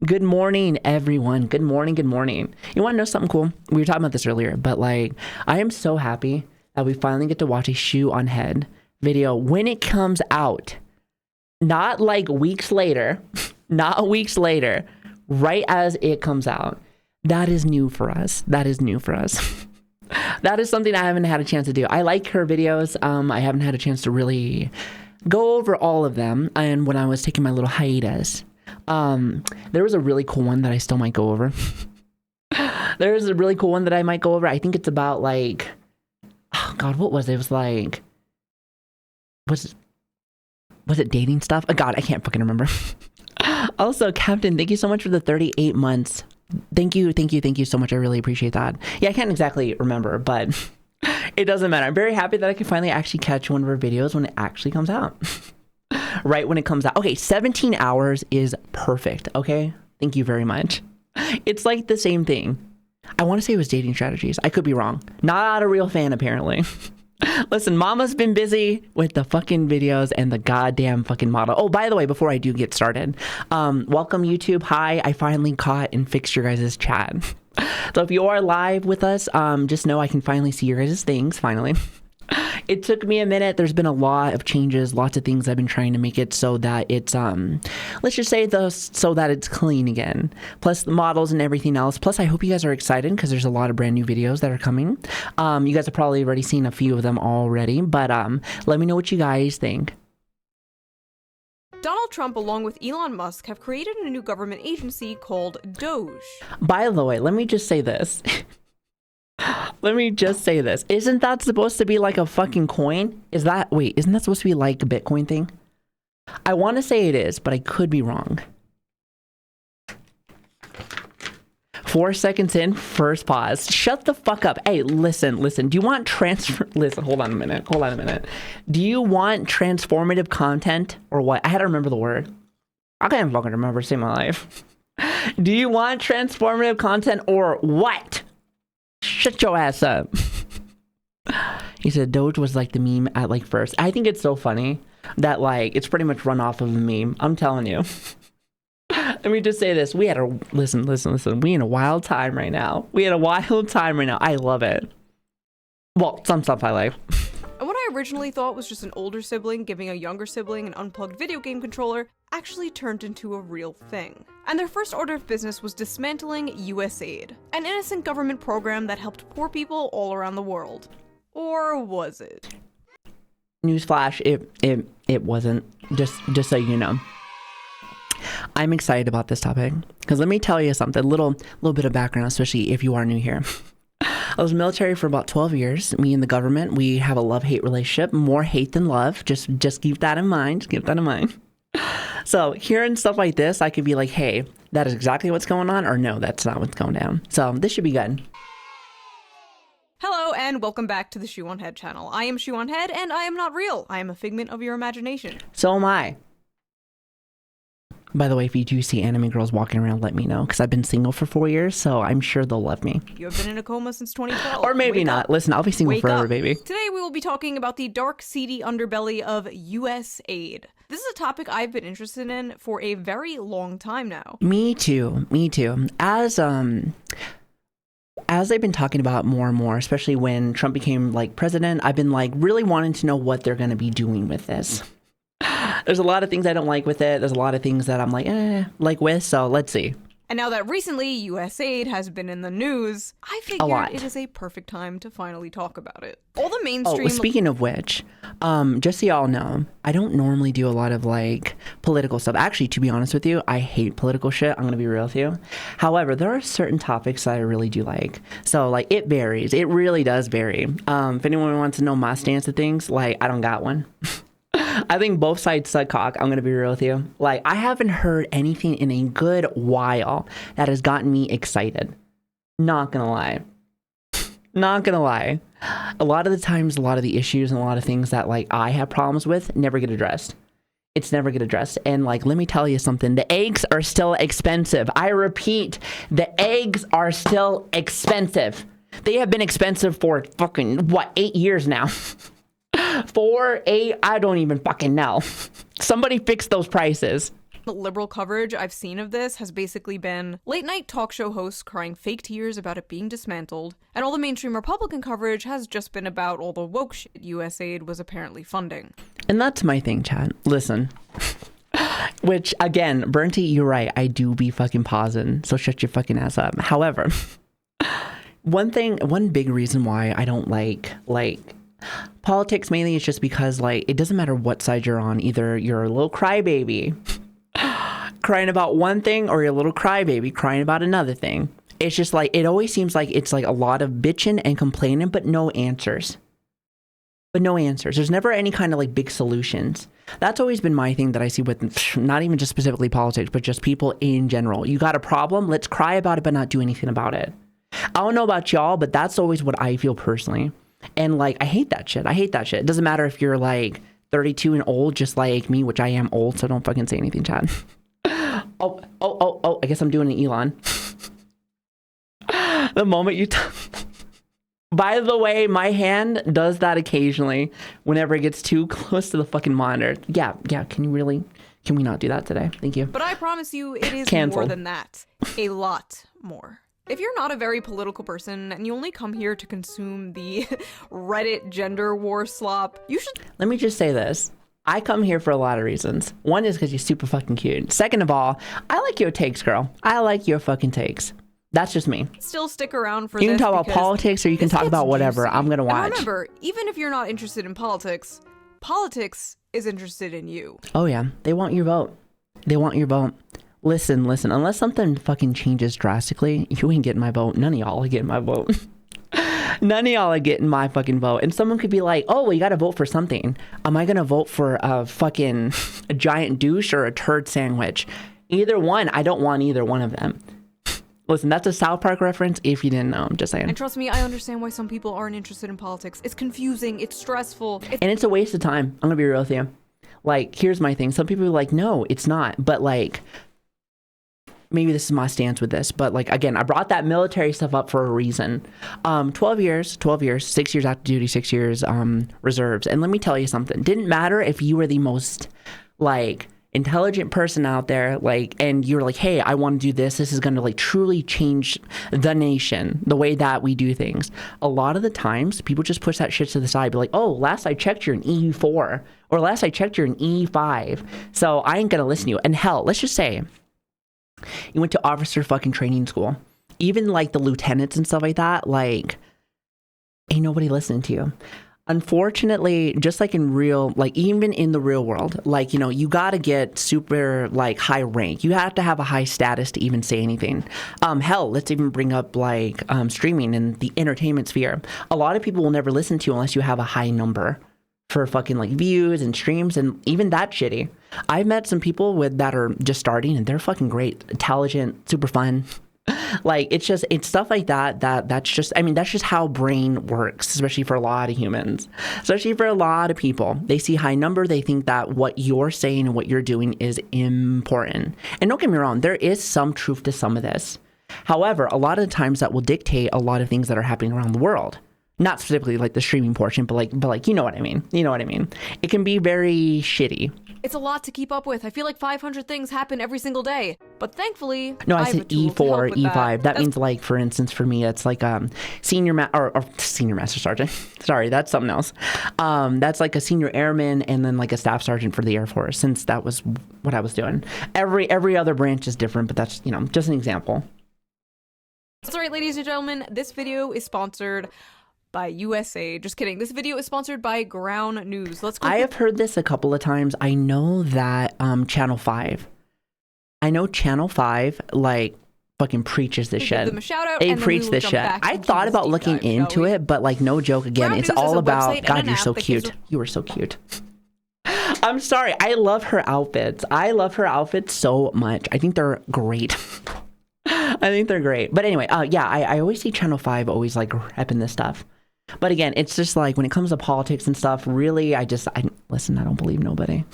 Good morning, everyone. Good morning. Good morning. You want to know something cool? We were talking about this earlier, but like, I am so happy that we finally get to watch a shoe on head video when it comes out. Not like weeks later, not weeks later, right as it comes out. That is new for us. That is new for us. That is something I haven't had a chance to do. I like her videos. I haven't had a chance to really go over all of them. And when I was taking my little hiatus, there was a really cool one that I still might go over. There's a really cool one that I might go over. I think it's about like, oh God, what was it? It was like, was it dating stuff? Oh God, I can't fucking remember. Also, Captain, thank you so much for the 38 months. Thank you so much. I really appreciate that. Yeah, I can't exactly remember, but it doesn't matter. I'm very happy that I can finally actually catch one of her videos when it actually comes out. Right when it comes out. Okay, 17 hours is perfect. Okay, thank you very much. It's like the same thing. I want to say it was dating strategies. I could be wrong. Not a real fan, apparently. Listen, mama's been busy with the fucking videos and the goddamn fucking model. Oh, by the way, before I do get started, welcome YouTube. Hi, I finally caught and fixed your guys' chat. So if you are live with us, just know I can finally see your guys' things, finally. It took me a minute. There's been a lot of changes, lots of things I've been trying to make it so that it's, let's just say so that it's clean again. Plus the models and everything else. Plus I hope you guys are excited because there's a lot of brand new videos that are coming. You guys have probably already seen a few of them already, but let me know what you guys think. Donald Trump, along with Elon Musk, have created a new government agency called Doge. By the way, let me just say this. Let me just say this. Isn't that supposed to be like a fucking coin? Isn't that supposed to be like a Bitcoin thing? I want to say it is, but I could be wrong. 4 seconds in, first pause. Shut the fuck up. Hey, listen. Do you want listen, hold on a minute. Do you want transformative content or what? I had to remember the word. I can't fucking remember to save my life. Do you want transformative content or what? Shut your ass up. He said Doge was like the meme at like first. I think it's so funny that like it's pretty much run off of a meme. I'm telling you. Let me just say this. We had a listen. We in a wild time right now. I love it. Well, some stuff I like. And what I originally thought was just an older sibling giving a younger sibling an unplugged video game controller actually turned into a real thing. And their first order of business was dismantling USAid, an innocent government program that helped poor people all around the world. Or was it? Newsflash, it wasn't. Just so you know. I'm excited about this topic because let me tell you something, a little bit of background, especially if you are new here. I was military for about 12 years. Me and the government, we have a love-hate relationship, more hate than love. Just keep that in mind. So hearing stuff like this, I could be like, hey, that is exactly what's going on, or no, that's not what's going down. So this should be good. Hello and welcome back to the Shoe on Head channel. I am Shoe on Head and I am not real. I am a figment of your imagination. So am I. By the way, if you do see anime girls walking around, let me know, because I've been single for 4 years, so I'm sure they'll love me. You have been in a coma since 2012. Or maybe not. Up. Listen, I'll be single forever, baby. Today we will be talking about the dark, seedy underbelly of USAid. This is a topic I've been interested in for a very long time now. Me too. As they've been talking about more and more, especially when Trump became like president, I've been like really wanting to know what they're going to be doing with this. There's a lot of things I don't like with it. There's a lot of things that I'm like with, so let's see. And now that recently USAid has been in the news, I figured it is a perfect time to finally talk about it. All the mainstream... Oh, speaking of which, just so y'all know, I don't normally do a lot of like political stuff. Actually, to be honest with you, I hate political shit. I'm going to be real with you. However, there are certain topics that I really do like. So like it varies. It really does vary. If anyone wants to know my stance to things, like I don't got one. I think both sides suck cock. I'm going to be real with you. Like, I haven't heard anything in a good while that has gotten me excited. Not going to lie. A lot of the times, a lot of the issues and a lot of things that, like, I have problems with never get addressed. It's never get addressed. And, like, let me tell you something. The eggs are still expensive. I repeat, the eggs are still expensive. They have been expensive for fucking, 8 years now? 4, 8, I don't even fucking know. Somebody fix those prices. The liberal coverage I've seen of this has basically been late night talk show hosts crying fake tears about it being dismantled, and all the mainstream Republican coverage has just been about all the woke shit USAID was apparently funding. And that's my thing, Chad. Listen. Which, again, Burnty, you're right. I do be fucking pausing, so shut your fucking ass up. However, one big reason why I don't like politics mainly is just because, like, it doesn't matter what side you're on. Either you're a little crybaby crying about one thing, or you're a little crybaby crying about another thing. It's just like, it always seems like it's like a lot of bitching and complaining, but no answers. There's never any kind of like big solutions. That's always been my thing that I see with not even just specifically politics, but just people in general. You got a problem, let's cry about it, but not do anything about it. I don't know about y'all, but that's always what I feel personally. And like, I hate that shit. It doesn't matter if you're like 32 and old, just like me, which I am old, so don't fucking say anything, Chad. Oh, I guess I'm doing an Elon. The moment you By the way, my hand does that occasionally whenever it gets too close to the fucking monitor. Yeah, can we not do that today? Thank you. But I promise you, it is Cancel. more than that. A lot more. If you're not a very political person and you only come here to consume the Reddit gender war slop, you should... Let me just say this. I come here for a lot of reasons. One is because you're super fucking cute. Second of all, I like your takes, girl. I like your fucking takes. That's just me. Still stick around for this. You this can talk about politics, or you can talk about whatever. Juicy. I'm gonna watch. And remember, even if you're not interested in politics, politics is interested in you. Oh yeah, they want your vote. Listen. Unless something fucking changes drastically, you ain't getting my vote. None of y'all are getting my vote. None of y'all are getting my fucking vote. And someone could be like, oh, well, you gotta vote for something. Am I gonna vote for a giant douche or a turd sandwich? Either one. I don't want either one of them. Listen, that's a South Park reference if you didn't know. I'm just saying. And trust me, I understand why some people aren't interested in politics. It's confusing, it's stressful. And it's a waste of time. I'm gonna be real with you. Like, here's my thing. Some people are like, no, it's not. But like, maybe this is my stance with this. But like, again, I brought that military stuff up for a reason. 12 years, 6 years active duty, 6 years reserves. And let me tell you something. Didn't matter if you were the most like intelligent person out there, like, and you're like, hey, I want to do this is going to like truly change the nation, the way that we do things. A lot of the times people just push that shit to the side, be like, oh, last I checked you're an E4, or last I checked you're an E5, so I ain't gonna listen to you. And hell, let's just say you went to officer fucking training school, even like the lieutenants and stuff like that, like, ain't nobody listening to you. Unfortunately, just like in real, like even in the real world, like, you know, you got to get super like high rank. You have to have a high status to even say anything. Hell, let's even bring up like streaming and the entertainment sphere. A lot of people will never listen to you unless you have a high number for fucking like views and streams, and even that shitty. I've met some people that are just starting and they're fucking great, intelligent, super fun. Like, it's stuff like that's just how brain works, especially for a lot of humans, especially for a lot of people. They see high number, they think that what you're saying and what you're doing is important. And don't get me wrong, there is some truth to some of this. However, a lot of the times that will dictate a lot of things that are happening around the world. Not specifically like the streaming portion, but like you know what I mean. It can be very shitty. It's a lot to keep up with. I feel like 500 things happen every single day. But thankfully, no, I said E4, E5. That means, like, for instance, for me, it's like senior master sergeant. Sorry, that's something else. That's like a senior airman and then like a staff sergeant for the Air Force, since that was what I was doing. Every other branch is different, but that's, you know, just an example. That's right, ladies and gentlemen. This video is sponsored by USAID. Just kidding. This video is sponsored by Ground News. Let's go. I have heard this a couple of times. I know that Channel 5. I know Channel 5 like fucking preaches this shit. Give them a shout out. They preach this shit. I thought about looking into it, but like, no joke, again, it's all about, God, you're so cute. You were so cute. I'm sorry. I love her outfits. I love her outfits so much. I think they're great. I think they're great. But anyway, yeah, I always see Channel 5 always like repping this stuff. But again, it's just like when it comes to politics and stuff, really, listen, I don't believe nobody.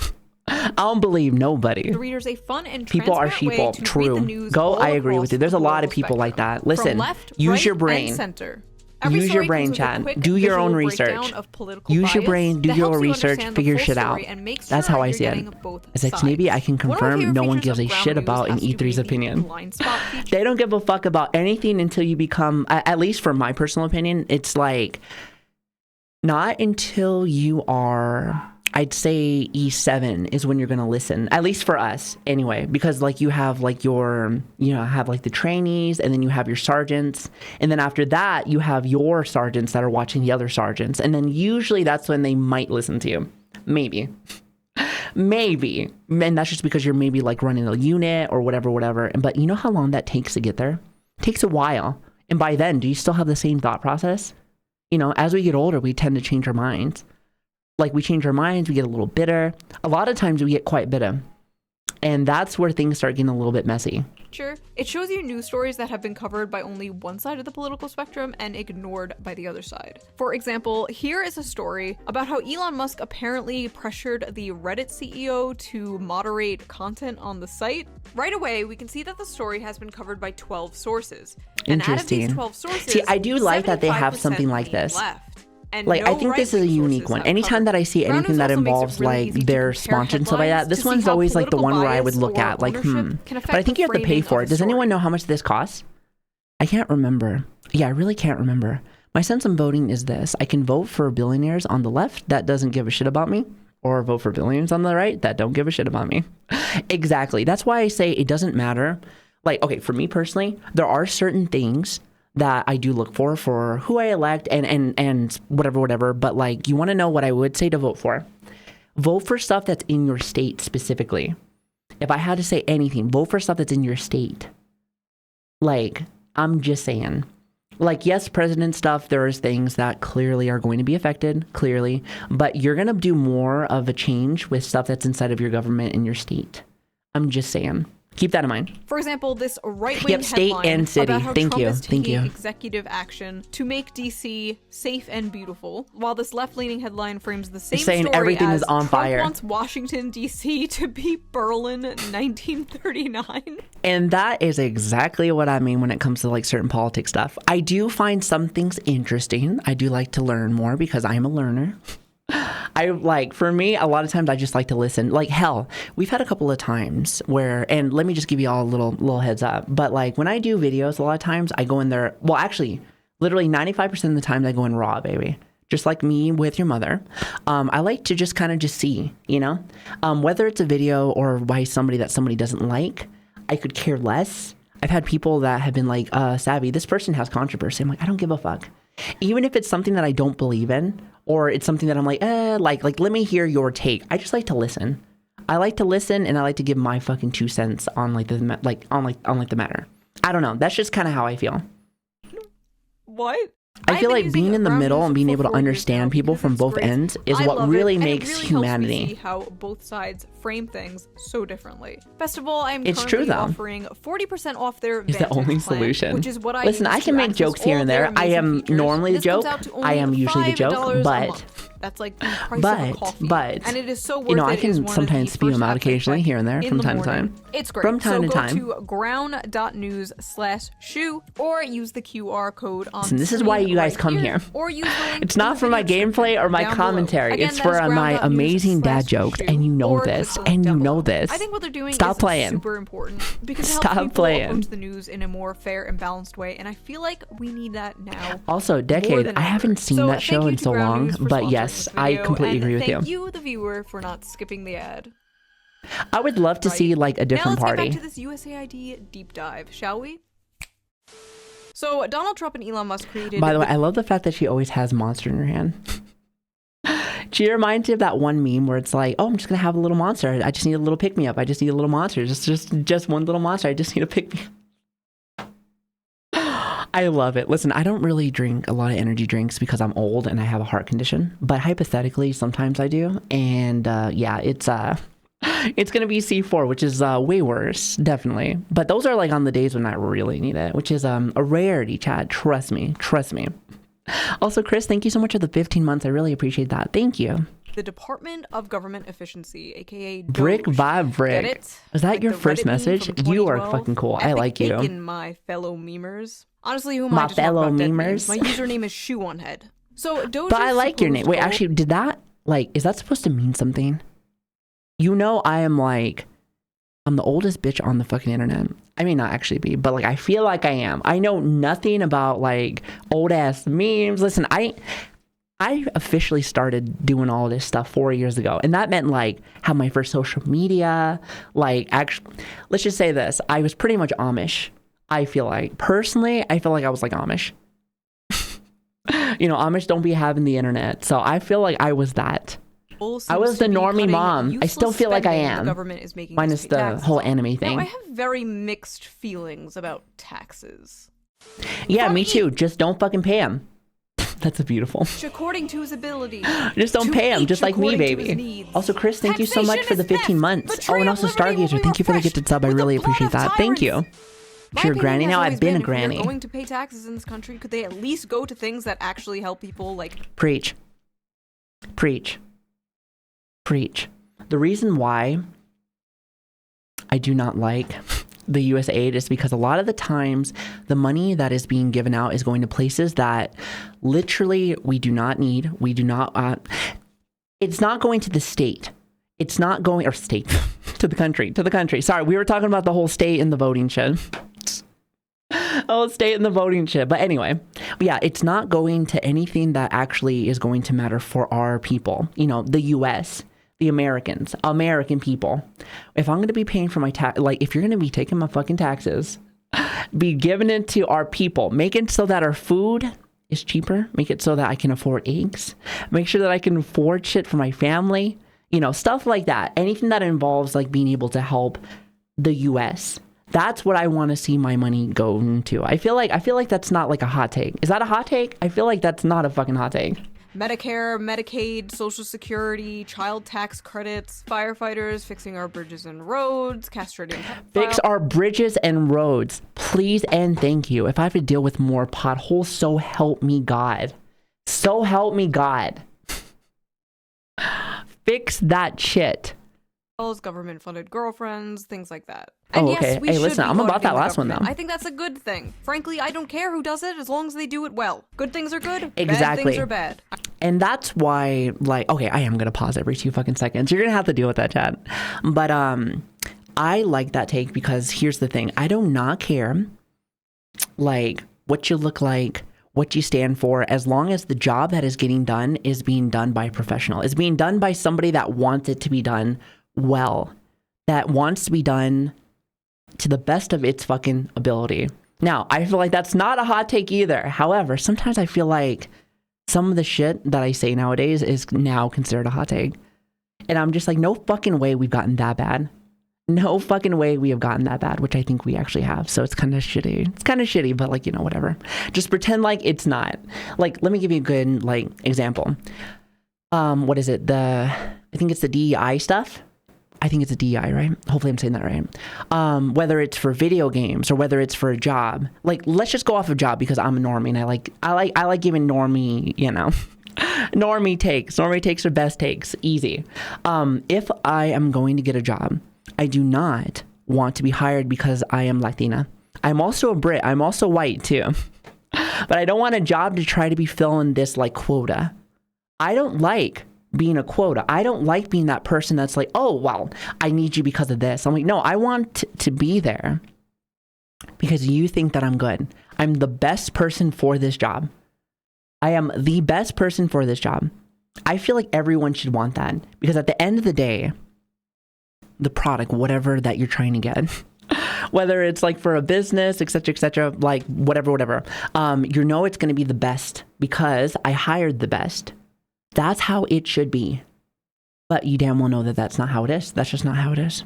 I don't believe nobody. The readers a fun and people are sheeple. True. Go. I agree with you. There's a lot of people like that. Listen, left, use right, your brain. And center. Every Use your story brain, comes with a Chad. quick Do your own visual research. breakdown of political Use your bias brain, do that your helps you research, understand the figure full shit out. story and makes That's sure how I you're see it. getting both It's like sides. Savii, I can One of my confirm favorite no one features gives of a Ground shit News about an has to be E3's the opinion. blind spot feature. They don't give a fuck about anything until you become, at least for my personal opinion, it's like not until you are, I'd say E7 is when you're going to listen, at least for us anyway, because like you have like your, have like the trainees, and then you have your sergeants. And then after that, you have your sergeants that are watching the other sergeants. And then usually that's when they might listen to you. Maybe. And that's just because you're maybe like running a unit or whatever. But you know how long that takes to get there? It takes a while. And by then, do you still have the same thought process? As we get older, we tend to change our minds. Like we change our minds, we get a little bitter. A lot of times we get quite bitter. And that's where things start getting a little bit messy. Sure. It shows you news stories that have been covered by only one side of the political spectrum and ignored by the other side. For example, here is a story about how Elon Musk apparently pressured the Reddit CEO to moderate content on the site. Right away, we can see that the story has been covered by 12 sources. And out of these Interesting. 12 sources, See, I do like that they have 75% something like leave this. left. And Like, no I think this is a right-wing unique sources one. have Anytime covered. that I see Ground anything News that also makes it involves really like easy to their compare sponsored and stuff like that, headlines this to see one's how always like the political one where I would bias look or at like, ownership can But affect I think the you have to pay framing for of it. a Does anyone story. know how much this costs? I can't remember. Yeah, I really can't remember. My sense of voting is this. I can vote for billionaires on the left that doesn't give a shit about me, or vote for billionaires on the right that don't give a shit about me. Exactly. That's why I say it doesn't matter. Like, okay, for me personally, there are certain things that I do look for who I elect and whatever. But like, you want to know what I would say to vote for? Vote for stuff that's in your state specifically. If I had to say anything, vote for stuff that's in your state. Like, I'm just saying. Like, yes, president stuff, there's things that clearly are going to be affected, clearly. But you're going to do more of a change with stuff that's inside of your government in your state. I'm just saying. Keep that in mind. For example, this right-wing state headline and city. about how Thank Trump you. is Thank taking you. executive action to make DC safe and beautiful, while this left-leaning headline frames the same saying story everything as is on Trump fire. wants Washington DC to be Berlin 1939. And that is exactly what I mean when it comes to like certain politics stuff. I do find some things interesting. I do like to learn more because I'm a learner. For me, a lot of times I just like to listen. Like, hell, we've had a couple of times where, and let me just give you all a little heads up. But like when I do videos, a lot of times I go in there. Well, actually, literally 95% of the time I go in raw, baby. Just like me with your mother. I like to just kind of just see, whether it's a video or by somebody that somebody doesn't like, I could care less. I've had people that have been like, Savvy, this person has controversy. I'm like, I don't give a fuck. Even if it's something that I don't believe in, or it's something that I'm like, let me hear your take. I just like to listen. I like to listen, and I like to give my fucking 2 cents on the matter. I don't know. That's just kind of how I feel. What? I feel like being in the middle and being able to understand people from both ends is what really makes humanity. Helps me see how both sides frame things so differently. Best of all, I'm It's currently true, though. offering 40% off their Is the Vantage only plan, solution. which is what I Listen, use I to can make access jokes here all and their there. I amazing am features. normally the This comes joke. out to only I am usually the $5 joke, a but month. That's like the price of a coffee. but and it is so worth I it. It is can one of sometimes the spew first them out apps I occasionally check here and there in from the time to morning. time. It's great. From time so to time. go to ground.news/shoe or use the QR code on Listen, this is why you guys right come here. Or use the link It's in not the for my video gameplay or my description down commentary. below. It's Again, for that is my amazing dad jokes, ground.news/shoe, and you know or this, click the link and you down know below. this. I think what they're doing Stop is playing. super important because it Stop helps people playing. approach the news in a more fair and balanced way, and I feel like we need that now. Also, more Decade, than I ever. haven't seen So that show thank you in to so Ground long, News for but sponsoring yes, this I video, completely and agree with you. Thank you, the viewer, for not skipping the ad. I would love to see like a different now let's party. get back to this USAID deep dive, shall we? So Donald Trump and Elon Musk created. By the way, I love the fact that she always has Monster in her hand. She reminds me of that one meme where it's like, oh, I'm just gonna have a little monster. I just need a little pick me up. I just need a little monster. Just one little monster. I just need a pick me up. I love it. Listen, I don't really drink a lot of energy drinks because I'm old and I have a heart condition. But hypothetically, sometimes I do. And yeah, it's gonna be C4, which is way worse, definitely. But those are like on the days when I really need it, which is a rarity, Chad. Trust me. Also, Chris, thank you so much for the 15 months. I really appreciate that. Thank you. The Department of Government Efficiency, aka Doge. Brick by brick. Get it? Is that Like your the first Reddit meme message? from You are 2012? fucking cool. I Epic like you. bacon, my fellow memers. Honestly, who am My I to talk fellow about dead memers? memes? My username is Shoe on Head. So Doge's But I like your name. Wait, supposed actually, did that, like, is that supposed to mean something? You know, I'm the oldest bitch on the fucking internet. I may not actually be, but like, I feel like I am. I know nothing about like old ass memes. Listen, I officially started doing all this stuff 4 years ago. And that meant like have my first social media, like actually, let's just say this. I was pretty much Amish. I feel like personally, I feel like I was like Amish. You know, Amish don't be having the internet. So I feel like I was that. I was the normie mom. I still feel like I am. The government is making minus the whole anime thing. Now, I have very mixed feelings about taxes. Yeah, me too. Just don't fucking pay him. That's a beautiful. According to his ability. Just don't pay him, just like me, according to his baby. needs. Also, Chris, thank you so much Taxation for the is 15 theft. months. Oh, Betrayal and of also liberty will Stargazer, be thank you for the refreshed gifted sub. I with really the blood appreciate of that. Thank you. tyrants. If My you're a opinion granny has now, always I've been a if we are granny. going to pay taxes in this country, could they at least go to things that actually help people, like Preach. Preach. Preach. The reason why I do not like the USAid is because a lot of the times the money that is being given out is going to places that literally we do not need. We do not, it's not going to the state. It's not going, or state, to the country. Sorry, we were talking about the whole state in the voting shit. Oh, stay in the voting shit. But anyway, yeah, it's not going to anything that actually is going to matter for our people. You know, the US, the American people. If I'm going to be paying for my tax, like if you're going to be taking my fucking taxes, be giving it to our people, make it so that our food is cheaper, make it so that I can afford eggs, make sure that I can afford shit for my family, you know, stuff like that. Anything that involves like being able to help the US. That's what I want to see my money go into. I feel like that's not like a hot take. Is that a hot take? I feel like that's not a fucking hot take. Medicare, Medicaid, Social Security, child tax credits, firefighters, fixing our bridges and roads, castrating. Fix our bridges and roads, please and thank you. If I have to deal with more potholes, so help me God. So help me God. Fix that shit. Government-funded girlfriends, things like that. Oh, And okay. yes, we Hey, should listen, be I'm about auditing that the last one, government. though. I think that's a good thing. Frankly, I don't care who does it as long as they do it well. Good things are good. Bad Exactly. things are bad. And that's why, like, okay, I am gonna pause every 2 fucking seconds. You're gonna have to deal with that, chat. But I like that take because here's the thing. I do not care, like, what you look like, what you stand for, as long as the job that is getting done is being done by a professional. It's being done by somebody that wants it to be done well, that wants to be done to the best of its fucking ability. Now, I feel like that's not a hot take either. However, sometimes I feel like some of the shit that I say nowadays is now considered a hot take. And I'm just like, no fucking way we've gotten that bad. No fucking way we have gotten that bad, which I think we actually have. So it's kind of shitty. It's kind of shitty, but like, you know, whatever. Just pretend like it's not. Like, let me give you a good, like, example. What is it? I think it's the DEI stuff. I think it's a DEI, right? Hopefully I'm saying that right. Whether it's for video games or whether it's for a job, like let's just go off of job because I'm a normie and I like giving normie, you know, normie takes are best takes, easy. If I am going to get a job, I do not want to be hired because I am Latina. I'm also a Brit. I'm also white too, but I don't want a job to try to be filling this like quota. I don't like being a quota. I don't like being that person that's like, oh, well, I need you because of this. I'm like, no, I want to be there because you think that I'm good. I'm the best person for this job. I am the best person for this job. I feel like everyone should want that because at the end of the day, the product, whatever that you're trying to get, whether it's like for a business, etc., like whatever, you know it's going to be the best because I hired the best. That's how it should be. But you damn well know that that's not how it is. That's just not how it is.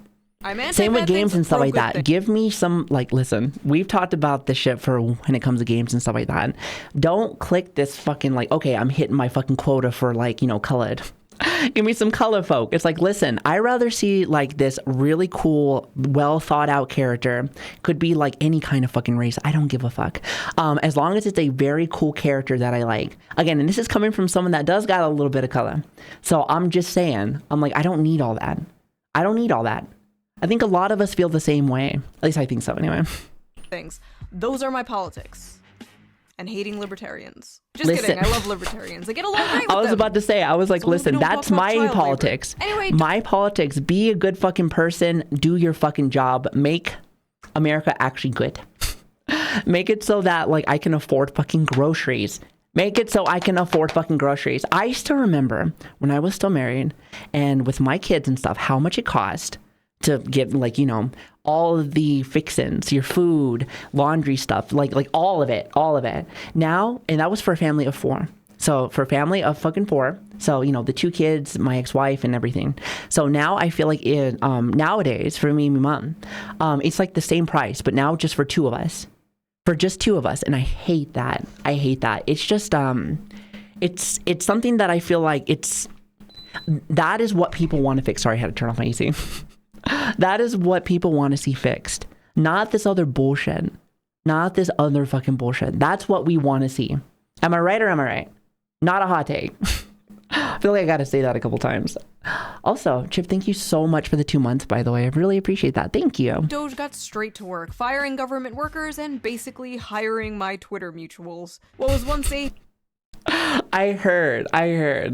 Same with games and stuff like that. Give me some, like, listen, we've talked about this shit for when it comes to games and stuff like that. Don't click this fucking, like, okay, I'm hitting my fucking quota for, like, you know, colored. Give me some color folk. It's like, listen, I rather see like this really cool, well thought out character. Could be like any kind of fucking race. I don't give a fuck. As long as it's a very cool character that I like. Again, and this is coming from someone that does got a little bit of color. So I'm just saying, I'm like, I don't need all that. I don't need all that. I think a lot of us feel the same way. At least I think so anyway. Things. Those are my politics. And hating libertarians. Just Listen. kidding. I love libertarians. I get along great with I was them. about to say, I was like, As long as we listen, don't that's talk about my child labor. politics. Anyway, My politics. Be a good fucking person. Do your fucking job. Make America actually good. Make it so that like I can afford fucking groceries. Make it so I can afford fucking groceries. I still remember when I was still married and with my kids and stuff, how much it cost to get like, you know, all of the fixins, your food, laundry stuff, like all of it. Now, and that was for a family of 4. So for a family of fucking 4, so, you know, the 2 kids, my ex-wife and everything. So now I feel like it, nowadays for me and my mom, it's like the same price, but now just for 2 of us, for just 2 of us. And I hate that. It's just, it's something that I feel like that is what people want to fix. Sorry, I had to turn off my AC. That is what people want to see fixed. Not this other bullshit. Not this other fucking bullshit. That's what we want to see. Am I right or am I right? Not a hot take. I feel like I got to say that a couple times. Also, Chip, thank you so much for the 2 months, by the way. I really appreciate that. Thank you. Doge got straight to work, firing government workers and basically hiring my Twitter mutuals. What was once a... I heard.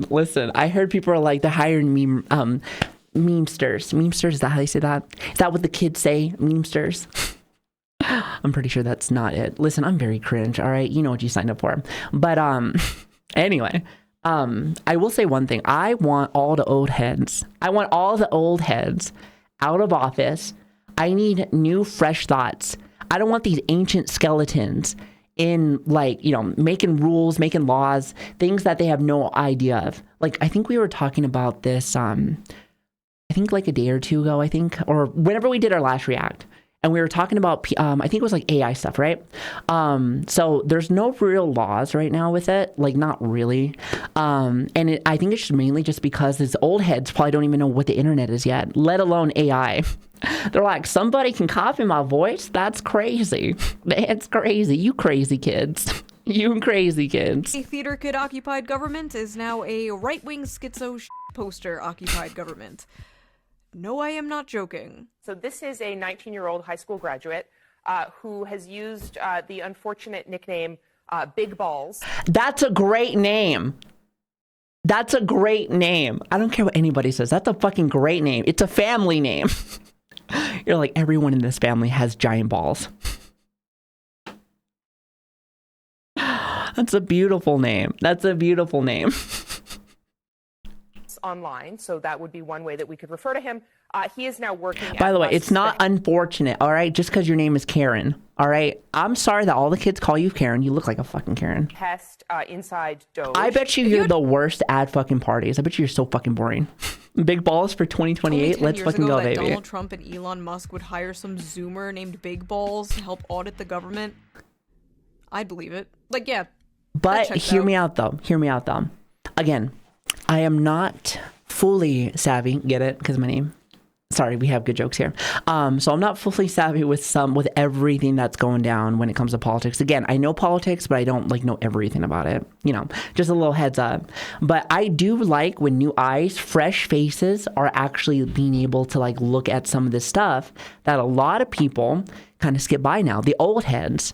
Listen, I heard people are like, they're hiring me, memesters, is that how they say that? Is that what the kids say? Memesters? I'm pretty sure that's not it. Listen, I'm very cringe, all right? You know what you signed up for. But anyway, I will say one thing. I want all the old heads. out of office. I need new, fresh thoughts. I don't want these ancient skeletons in like, you know, making rules, making laws, things that they have no idea of. Like, I think we were talking about this, I think like a day or 2 ago, or whenever we did our last react, and we were talking about, I think it was like AI stuff, right? So there's no real laws right now with it, like not really. And I think it's mainly just because these old heads probably don't even know what the internet is yet, let alone AI. They're like, somebody can copy my voice? That's crazy. That's crazy. You crazy kids. You crazy kids. A theater kid occupied government is now a right-wing schizo poster occupied government. No, I am not joking. So this is a 19-year-old high school graduate who has used the unfortunate nickname Big Balls. That's a great name. I don't care what anybody says. That's a fucking great name. It's a family name. You're like, everyone in this family has giant balls. That's a beautiful name. Online, so that would be one way that we could refer to him. He is now working. By the way, it's not unfortunate, all right? Just because your name is Karen, all right? I'm sorry that all the kids call you Karen. You look like a fucking Karen. Test inside Doge. I bet you're the worst at fucking parties. I bet you're so fucking boring. Big balls for 2028. Let's fucking go, baby. Donald Trump and Elon Musk would hire some Zoomer named Big Balls to help audit the government. I'd believe it. Like, yeah. But hear me out though. Again, I am not fully savvy. Get it? Because my name. Sorry, we have good jokes here. So I'm not fully savvy with everything that's going down when it comes to politics. Again, I know politics, but I don't like know everything about it. You know, just a little heads up. But I do like when new eyes, fresh faces are actually being able to like look at some of this stuff that a lot of people kind of skip by now. The old heads.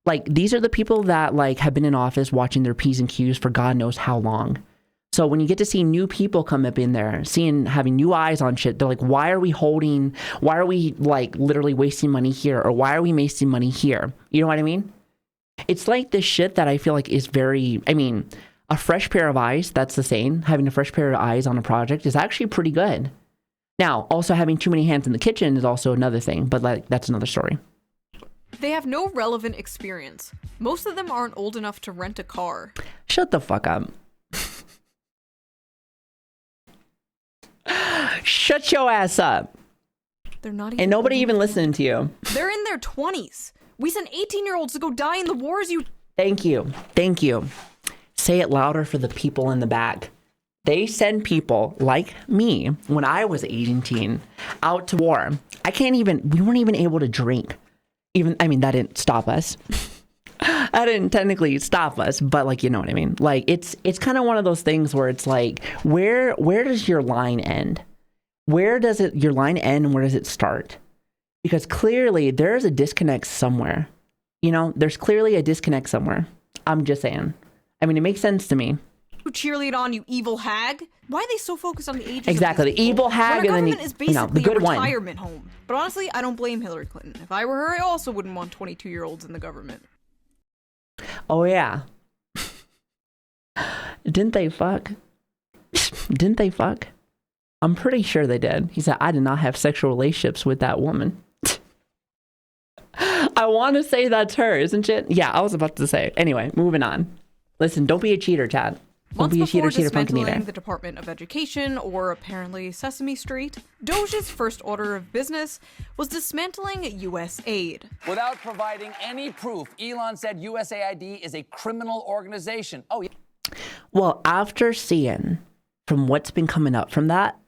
Like, these are the people that like have been in office watching their P's and Q's for God knows how long. So when you get to see new people come up in there, having new eyes on shit, they're like, why are we like literally wasting money here? Or why are we wasting money here? You know what I mean? It's like this shit that I feel like is a fresh pair of eyes, that's the saying. Having a fresh pair of eyes on a project is actually pretty good. Now, also having too many hands in the kitchen is also another thing, but like that's another story. They have no relevant experience. Most of them aren't old enough to rent a car. Shut the fuck up. Shut your ass up. They're not even. And nobody even listening to you. They're in their 20s. We sent 18-year-olds to go die in the wars. Thank you. Say it louder for the people in the back. They send people like me when I was 18 out to war. We weren't even able to drink. That didn't stop us. That didn't technically stop us, but like, you know what I mean? Like, it's kind of one of those things where it's like, where does your line end? Your line end and where does it start? Because clearly there's a disconnect somewhere. You know, there's clearly a disconnect somewhere. I'm just saying. I mean, it makes sense to me. Who cheerlead on, you evil hag? Why are they so focused on the ages exactly, of these the evil hag, when our and then government is basically the good a one. retirement home. But honestly, I don't blame Hillary Clinton. If I were her, I also wouldn't want 22-year-olds in the government. Oh yeah. Didn't they fuck? Didn't they fuck? I'm pretty sure they did. He said, I did not have sexual relationships with that woman. I want to say that's her, isn't it? Yeah, I was about to say. Anyway, moving on. Listen, don't be a cheater, Chad. Don't be a cheater, Dismantling the Department of Education, or apparently Sesame Street, Doge's first order of business was dismantling USAid. Without providing any proof, Elon said USAID is a criminal organization. Oh, yeah. Well, after seeing from what's been coming up from that,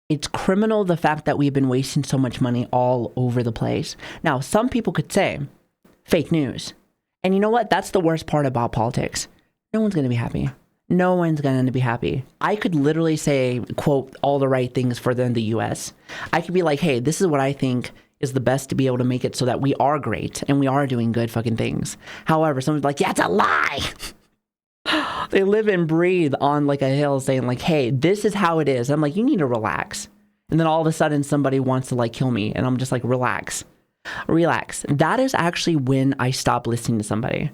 it's criminal the fact that we've been wasting so much money all over the place. Now, some people could say fake news. And you know what? That's the worst part about politics. No one's going to be happy. No one's going to be happy. I could literally say, quote, all the right things for the U.S. I could be like, hey, this is what I think is the best to be able to make it so that we are great and we are doing good fucking things. However, someone's like, yeah, it's a lie. They live and breathe on like a hill saying like, hey, this is how it is. I'm like, you need to relax. And then all of a sudden somebody wants to like kill me. And I'm just like, relax. That is actually when I stop listening to somebody,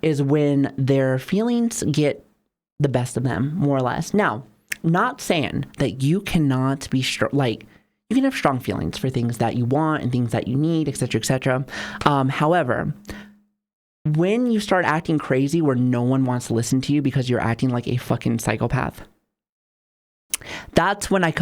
is when their feelings get the best of them, more or less. Now, not saying that you cannot be you can have strong feelings for things that you want and things that you need, etc., etc. However, when you start acting crazy where no one wants to listen to you because you're acting like a fucking psychopath, that's when I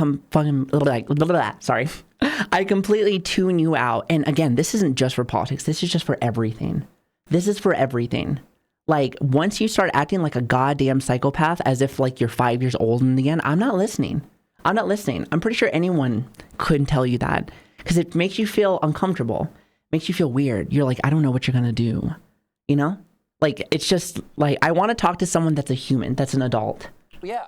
I completely tune you out. And again, this isn't just for politics. This is just for everything. This is for everything. Like, once you start acting like a goddamn psychopath as if like you're 5 years old and again, I'm not listening. I'm pretty sure anyone couldn't tell you that, because it makes you feel uncomfortable, makes you feel weird. You're like, I don't know what you're going to do. You know, like, it's just like, I want to talk to someone that's a human, that's an adult. Yeah.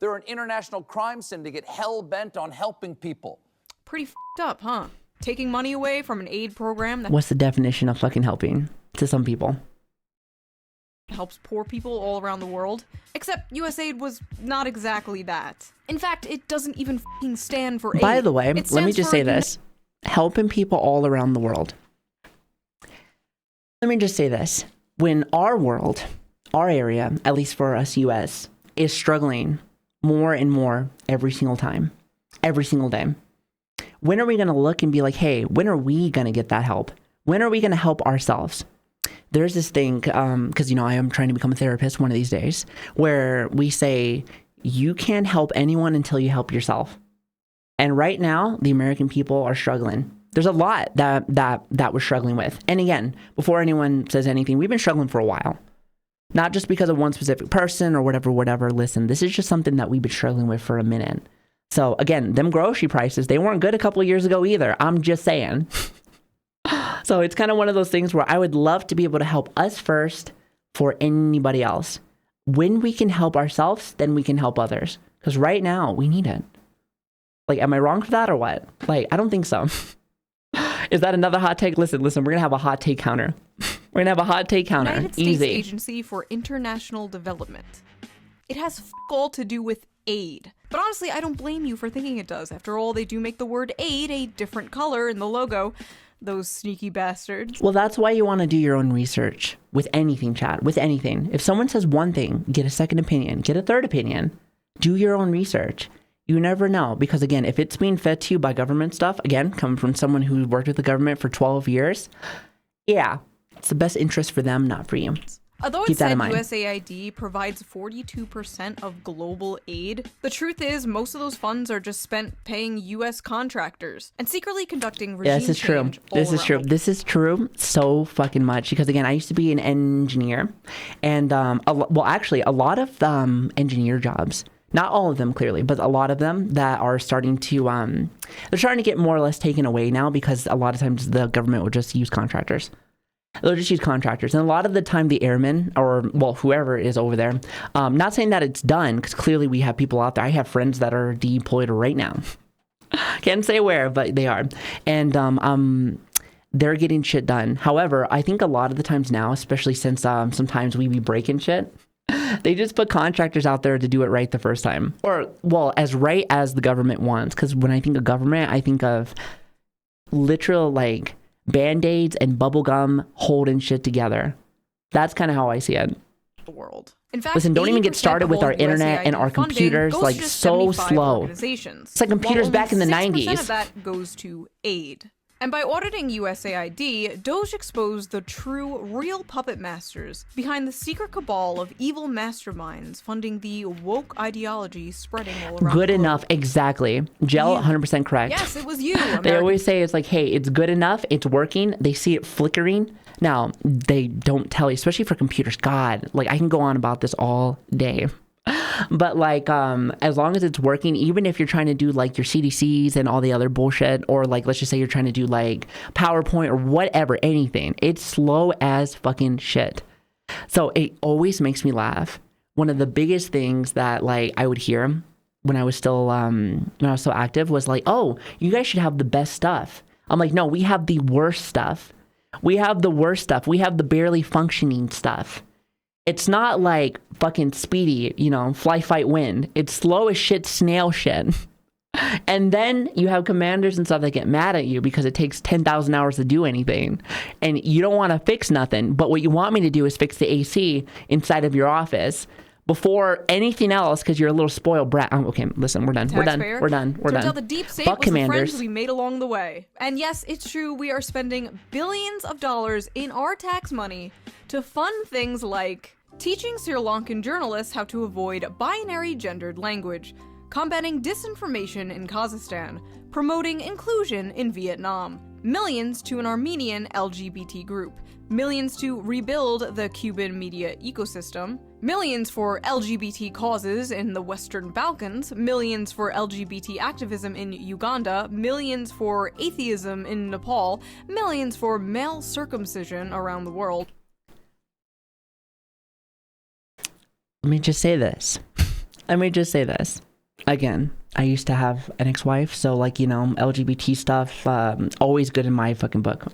They're an international crime syndicate hell-bent on helping people. Pretty f***ed up, huh? Taking money away from an aid program that What's the definition of fucking helping to some people? Helps poor people all around the world. Except USAID was not exactly that. In fact, it doesn't even f***ing stand for aid. By the way, let me just say this. Helping people all around the world. Let me just say this. When our world, our area, at least for us US, is struggling more and more every single time, every single day, when are we going to look and be like, hey, when are we going to get that help? When are we going to help ourselves? There's this thing, because, you know, I am trying to become a therapist one of these days, where we say, you can't help anyone until you help yourself. And right now, the American people are struggling. There's a lot that we're struggling with. And again, before anyone says anything, we've been struggling for a while. Not just because of one specific person or whatever. Listen, this is just something that we've been struggling with for a minute. So again, them grocery prices, they weren't good a couple of years ago either. I'm just saying. So it's kind of one of those things where I would love to be able to help us first for anybody else. When we can help ourselves, then we can help others. Because right now, we need it. Like, am I wrong for that or what? Like, I don't think so. Is that another hot take? Listen, we're going to have a hot take counter. We're going to have a hot take counter. United States Easy. Agency for International Development. It has all to do with aid. But honestly, I don't blame you for thinking it does. After all, they do make the word aid a different color in the logo. Those sneaky bastards. Well, that's why you want to do your own research with anything, Chad, with anything. If someone says one thing, get a second opinion, get a third opinion, do your own research. You never know, because again, if it's being fed to you by government stuff, again, coming from someone who worked with the government for 12 years, yeah, it's the best interest for them, not for you. Although it said USAID provides 42% of global aid, the truth is most of those funds are just spent paying U.S. contractors and secretly conducting regime this is true. This is true so fucking much, because again, I used to be an engineer, and a lot of engineer jobs Not all of them, clearly, but a lot of them that are starting to, they're starting to get more or less taken away now because a lot of times the government will just use contractors. They'll just use contractors. And a lot of the time the airmen or, well, whoever is over there, not saying that it's done because clearly we have people out there. I have friends that are deployed right now. Can't say where, but they are. And they're getting shit done. However, I think a lot of the times now, especially since sometimes we be breaking shit, they just put contractors out there to do it right the first time. Or, well, as right as the government wants. Because when I think of government, I think of literal, like, Band-Aids and bubblegum holding shit together. That's kind of how I see it. The world. In fact, listen, don't even get started with our internet and our computers. Like, so slow. It's like computers back in the 90s. 6% of that goes to aid. And by auditing USAID, Doge exposed the true, real puppet masters behind the secret cabal of evil masterminds funding the woke ideology spreading all around Good the globe. enough, exactly. Gel, 100% correct. Yes, it was you. They always say it's like, hey, it's good enough, it's working. They see it flickering. Now, they don't tell you, especially for computers. God, like I can go on about this all day. But like, as long as it's working, even if you're trying to do like your CDCs and all the other bullshit, or like, let's just say you're trying to do like PowerPoint or whatever, anything, it's slow as fucking shit. So it always makes me laugh. One of the biggest things that like I would hear when I was still active was like, oh, you guys should have the best stuff. I'm like, no, we have the worst stuff. We have the worst stuff. We have the barely functioning stuff. It's not like fucking speedy, you know, fly, fight, win. It's slow as shit, snail shit. And then you have commanders and stuff that get mad at you because it takes 10,000 hours to do anything. And you don't want to fix nothing. But what you want me to do is fix the AC inside of your office before anything else because you're a little spoiled brat. Okay, listen, we're done. Taxpayer. We're done. Turns out the deep state was the friends we made along the way. And yes, it's true, we are spending billions of dollars in our tax money to fund things like teaching Sri Lankan journalists how to avoid binary gendered language, combating disinformation in Kazakhstan, promoting inclusion in Vietnam, millions to an Armenian LGBT group, millions to rebuild the Cuban media ecosystem, millions for LGBT causes in the Western Balkans, millions for LGBT activism in Uganda, millions for atheism in Nepal, millions for male circumcision around the world. Let me just say this. Again, I used to have an ex-wife, so like, you know, LGBT stuff, always good in my fucking book.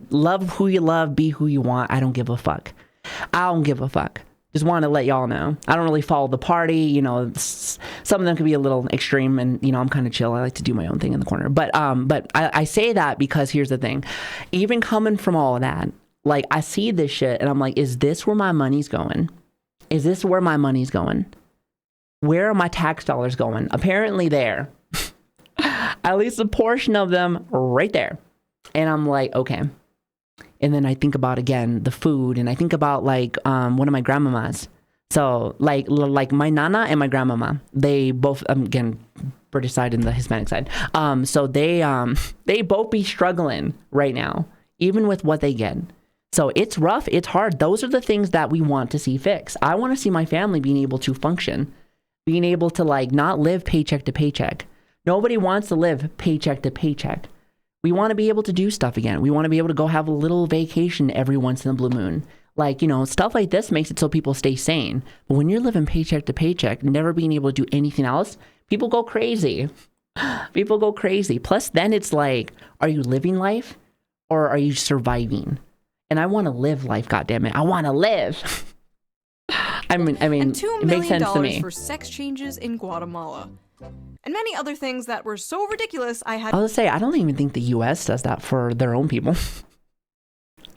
Love who you love, be who you want. I don't give a fuck. Just want to let y'all know. I don't really follow the party. You know, some of them can be a little extreme, and you know, I'm kind of chill. I like to do my own thing in the corner. But I say that because here's the thing. Even coming from all of that, like I see this shit, and I'm like, is this where my money's going? Is this where my money's going? Where are my tax dollars going? Apparently there. At least a portion of them right there. And I'm like, okay. And then I think about, again, the food. And I think about, like, one of my grandmamas. So, like my nana and my grandmama. They both, again, British side and the Hispanic side. So they both be struggling right now. Even with what they get. So it's rough, it's hard. Those are the things that we want to see fixed. I want to see my family being able to function, being able to like not live paycheck to paycheck. Nobody wants to live paycheck to paycheck. We want to be able to do stuff again. We want to be able to go have a little vacation every once in a blue moon. Like, you know, stuff like this makes it so people stay sane. But when you're living paycheck to paycheck, never being able to do anything else, people go crazy. People go crazy. Plus then it's like, are you living life or are you surviving? And I want to live life, goddammit. I want to live. I mean, and $2 it makes sense to me. for sex changes in Guatemala. And many other things that were so ridiculous I had... I'll say, I don't even think the U.S. does that for their own people.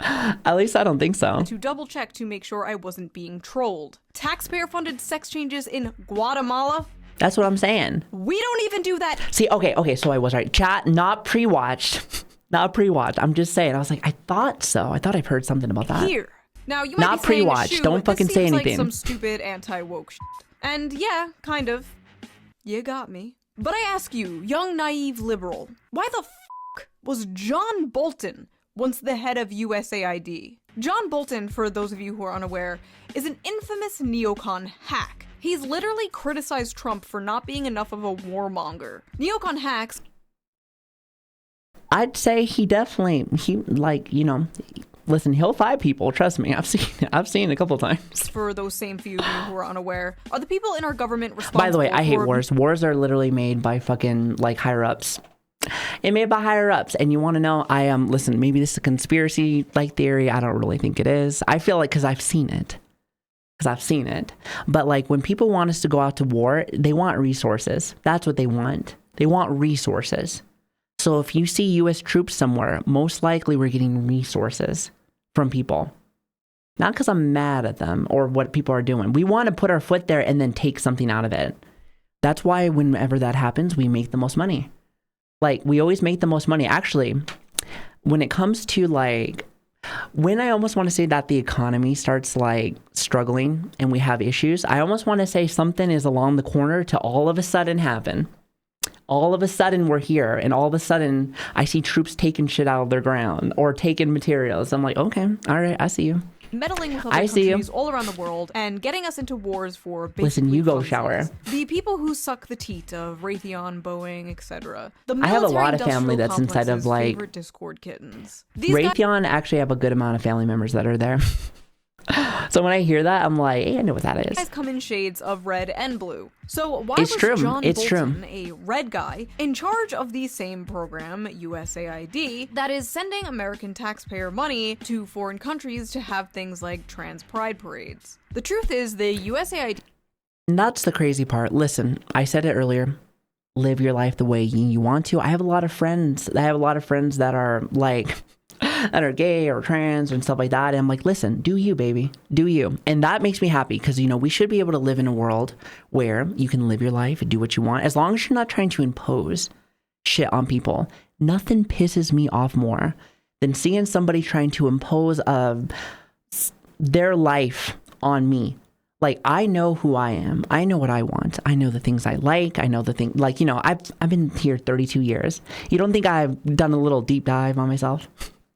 At least I don't think so. To double check to make sure I wasn't being trolled. Taxpayer-funded sex changes in Guatemala? That's what I'm saying. We don't even do that. See, okay, so I was right. Chat, not pre-watched. Not pre-watched. I'm just saying. I was like, I thought so. I thought I've heard something about that. Here. Now, you might not be saying, pre-watched. Shoot, Don't fucking say anything. Like some stupid anti-woke shit. And yeah, kind of. You got me. But I ask you, young naive liberal, why the fuck was John Bolton once the head of USAID? John Bolton, for those of you who are unaware, is an infamous neocon hack. He's literally criticized Trump for not being enough of a warmonger. Neocon hacks. I'd say he like, you know, listen, he'll fight people. Trust me, I've seen it a couple times. For those same few of you who are unaware, are the people in our government responsible? By the way, I hate for... wars. Wars are literally made by fucking like higher ups. It made by higher ups, and you want to know? Listen. Maybe this is a conspiracy like theory. I don't really think it is. I feel like because I've seen it. But like when people want us to go out to war, they want resources. That's what they want. They want resources. So if you see U.S. troops somewhere, most likely we're getting resources from people. Not because I'm mad at them or what people are doing. We want to put our foot there and then take something out of it. That's why whenever that happens, we make the most money. Like, we always make the most money. Actually, when it comes to like, when I almost want to say that the economy starts like struggling and we have issues, I almost want to say something is along the corner to all of a sudden happen. All of a sudden we're here, and all of a sudden I see troops taking shit out of their ground or taking materials. I'm like, okay, all right, I see you. Meddling with other countries all around the world and getting us into wars for basically listen, you go funsies. shower. The people who suck the teat of Raytheon, Boeing, etc. I have a lot of family that's inside of like favorite Discord kittens. Raytheon. Actually have a good amount of family members that are there. So when I hear that, I'm like, hey, I know what that is. Guys come in shades of red and blue. So why was John Bolton, a red guy, in charge of the same program, USAID, that is sending American taxpayer money to foreign countries to have things like trans pride parades? The truth is, the USAID... And that's the crazy part. Listen, I said it earlier. Live your life the way you want to. I have a lot of friends. That are like... that are gay or trans and stuff like that. And I'm like, listen, do you, baby, do you. And that makes me happy because, you know, we should be able to live in a world where you can live your life and do what you want. As long as you're not trying to impose shit on people. Nothing pisses me off more than seeing somebody trying to impose their life on me. Like, I know who I am. I know what I want. I know the things I like. I know the thing, like, you know, I've been here 32 years. You don't think I've done a little deep dive on myself?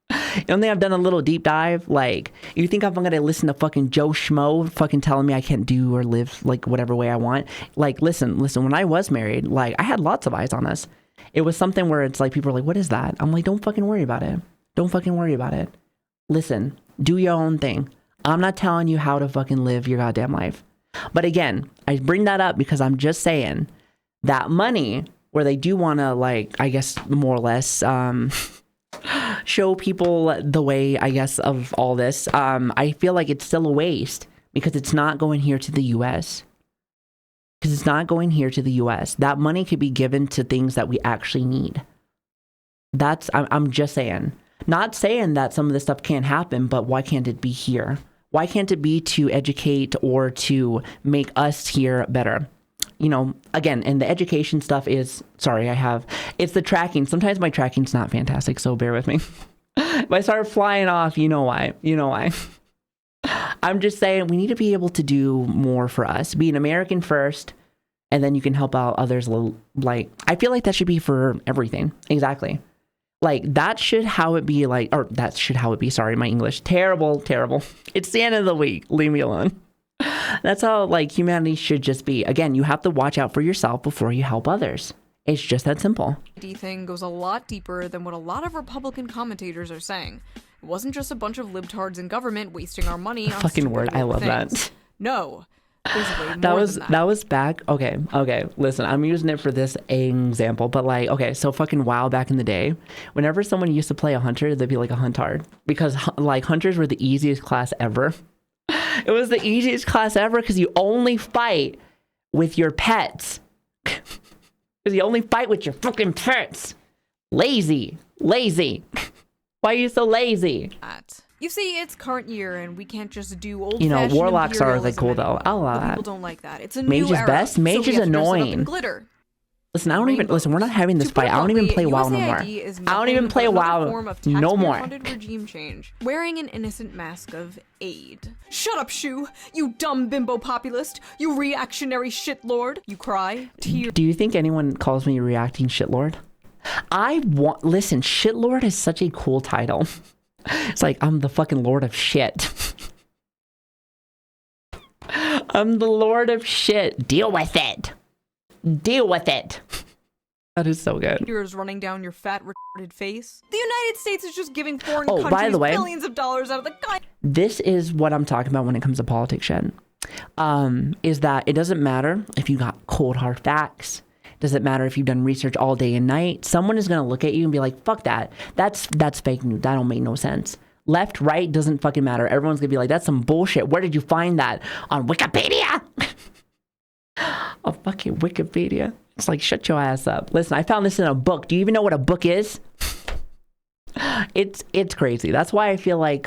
You don't think I've done a little deep dive? Like, you think I'm gonna listen to fucking Joe Schmo fucking telling me I can't do or live like whatever way I want? Like, listen, when I was married, like, I had lots of eyes on this. It was something where it's like, people are like, what is that? I'm like, don't fucking worry about it. Don't fucking worry about it. Listen, do your own thing. I'm not telling you how to fucking live your goddamn life. But again, I bring that up because I'm just saying that money where they do want to, like, I guess more or less, show people the way, I guess, of all this. I feel like it's still a waste because it's not going here to the U.S. That money could be given to things that we actually need. I'm just saying. Not saying that some of this stuff can't happen, but why can't it be here? Why can't it be to educate or to make us here better? You know, again, and the education stuff is, it's the tracking. Sometimes my tracking's not fantastic, so bear with me. If I start flying off, you know why. I'm just saying we need to be able to do more for us. Be an American first, and then you can help out others. Like, I feel like that should be for everything. Exactly. Like, that should how it be, sorry, my English. Terrible. It's the end of the week. Leave me alone. That's how, like, humanity should just be. Again, you have to watch out for yourself before you help others. It's just that simple. The thing goes a lot deeper than what a lot of Republican commentators are saying. It wasn't just a bunch of libtards in government wasting our money on fucking word. I love things. that. No. There's way more than that. That was back. Okay. Listen, I'm using it for this example, but like, okay, so fucking while back in the day, whenever someone used to play a hunter, they'd be like a huntard because like hunters were the easiest class ever. It was the easiest class ever because you only fight with your pets. Because you only fight with your fucking pets. Lazy. Why are you so lazy? You see, it's current year, and we can't just do old-fashioned You know, warlocks are like cool anymore. though. I'll allow that. People don't like that. It's a Mage new is era, best. Mage so is we have to dress it up in annoying. glitter. Listen, we're not having this fight. I don't even play WoW no more. I don't even play WoW no more. Regime change, wearing an innocent mask of aid. Shut up, Shu! You dumb bimbo populist! You reactionary shitlord! You cry, tear. Do you think anyone calls me reacting shitlord? Listen, shitlord is such a cool title. It's like, I'm the fucking lord of shit. I'm the lord of shit. Deal with it. Deal with it. That is so good. Tears running down your fat, retarded face. The United States is just giving foreign by countries the way, billions of dollars out of the this is what I'm talking about when it comes to politics shit. Is that it doesn't matter if you got cold hard facts. Doesn't matter if you've done research all day and night. Someone is gonna look at you and be like, fuck that. That's fake news. That don't make no sense. Left, right, doesn't fucking matter. Everyone's gonna be like, that's some bullshit. Where did you find that? On Wikipedia? Oh, fucking Wikipedia. It's like, shut your ass up. Listen, I found this in a book. Do you even know what a book is? It's crazy. That's why I feel like,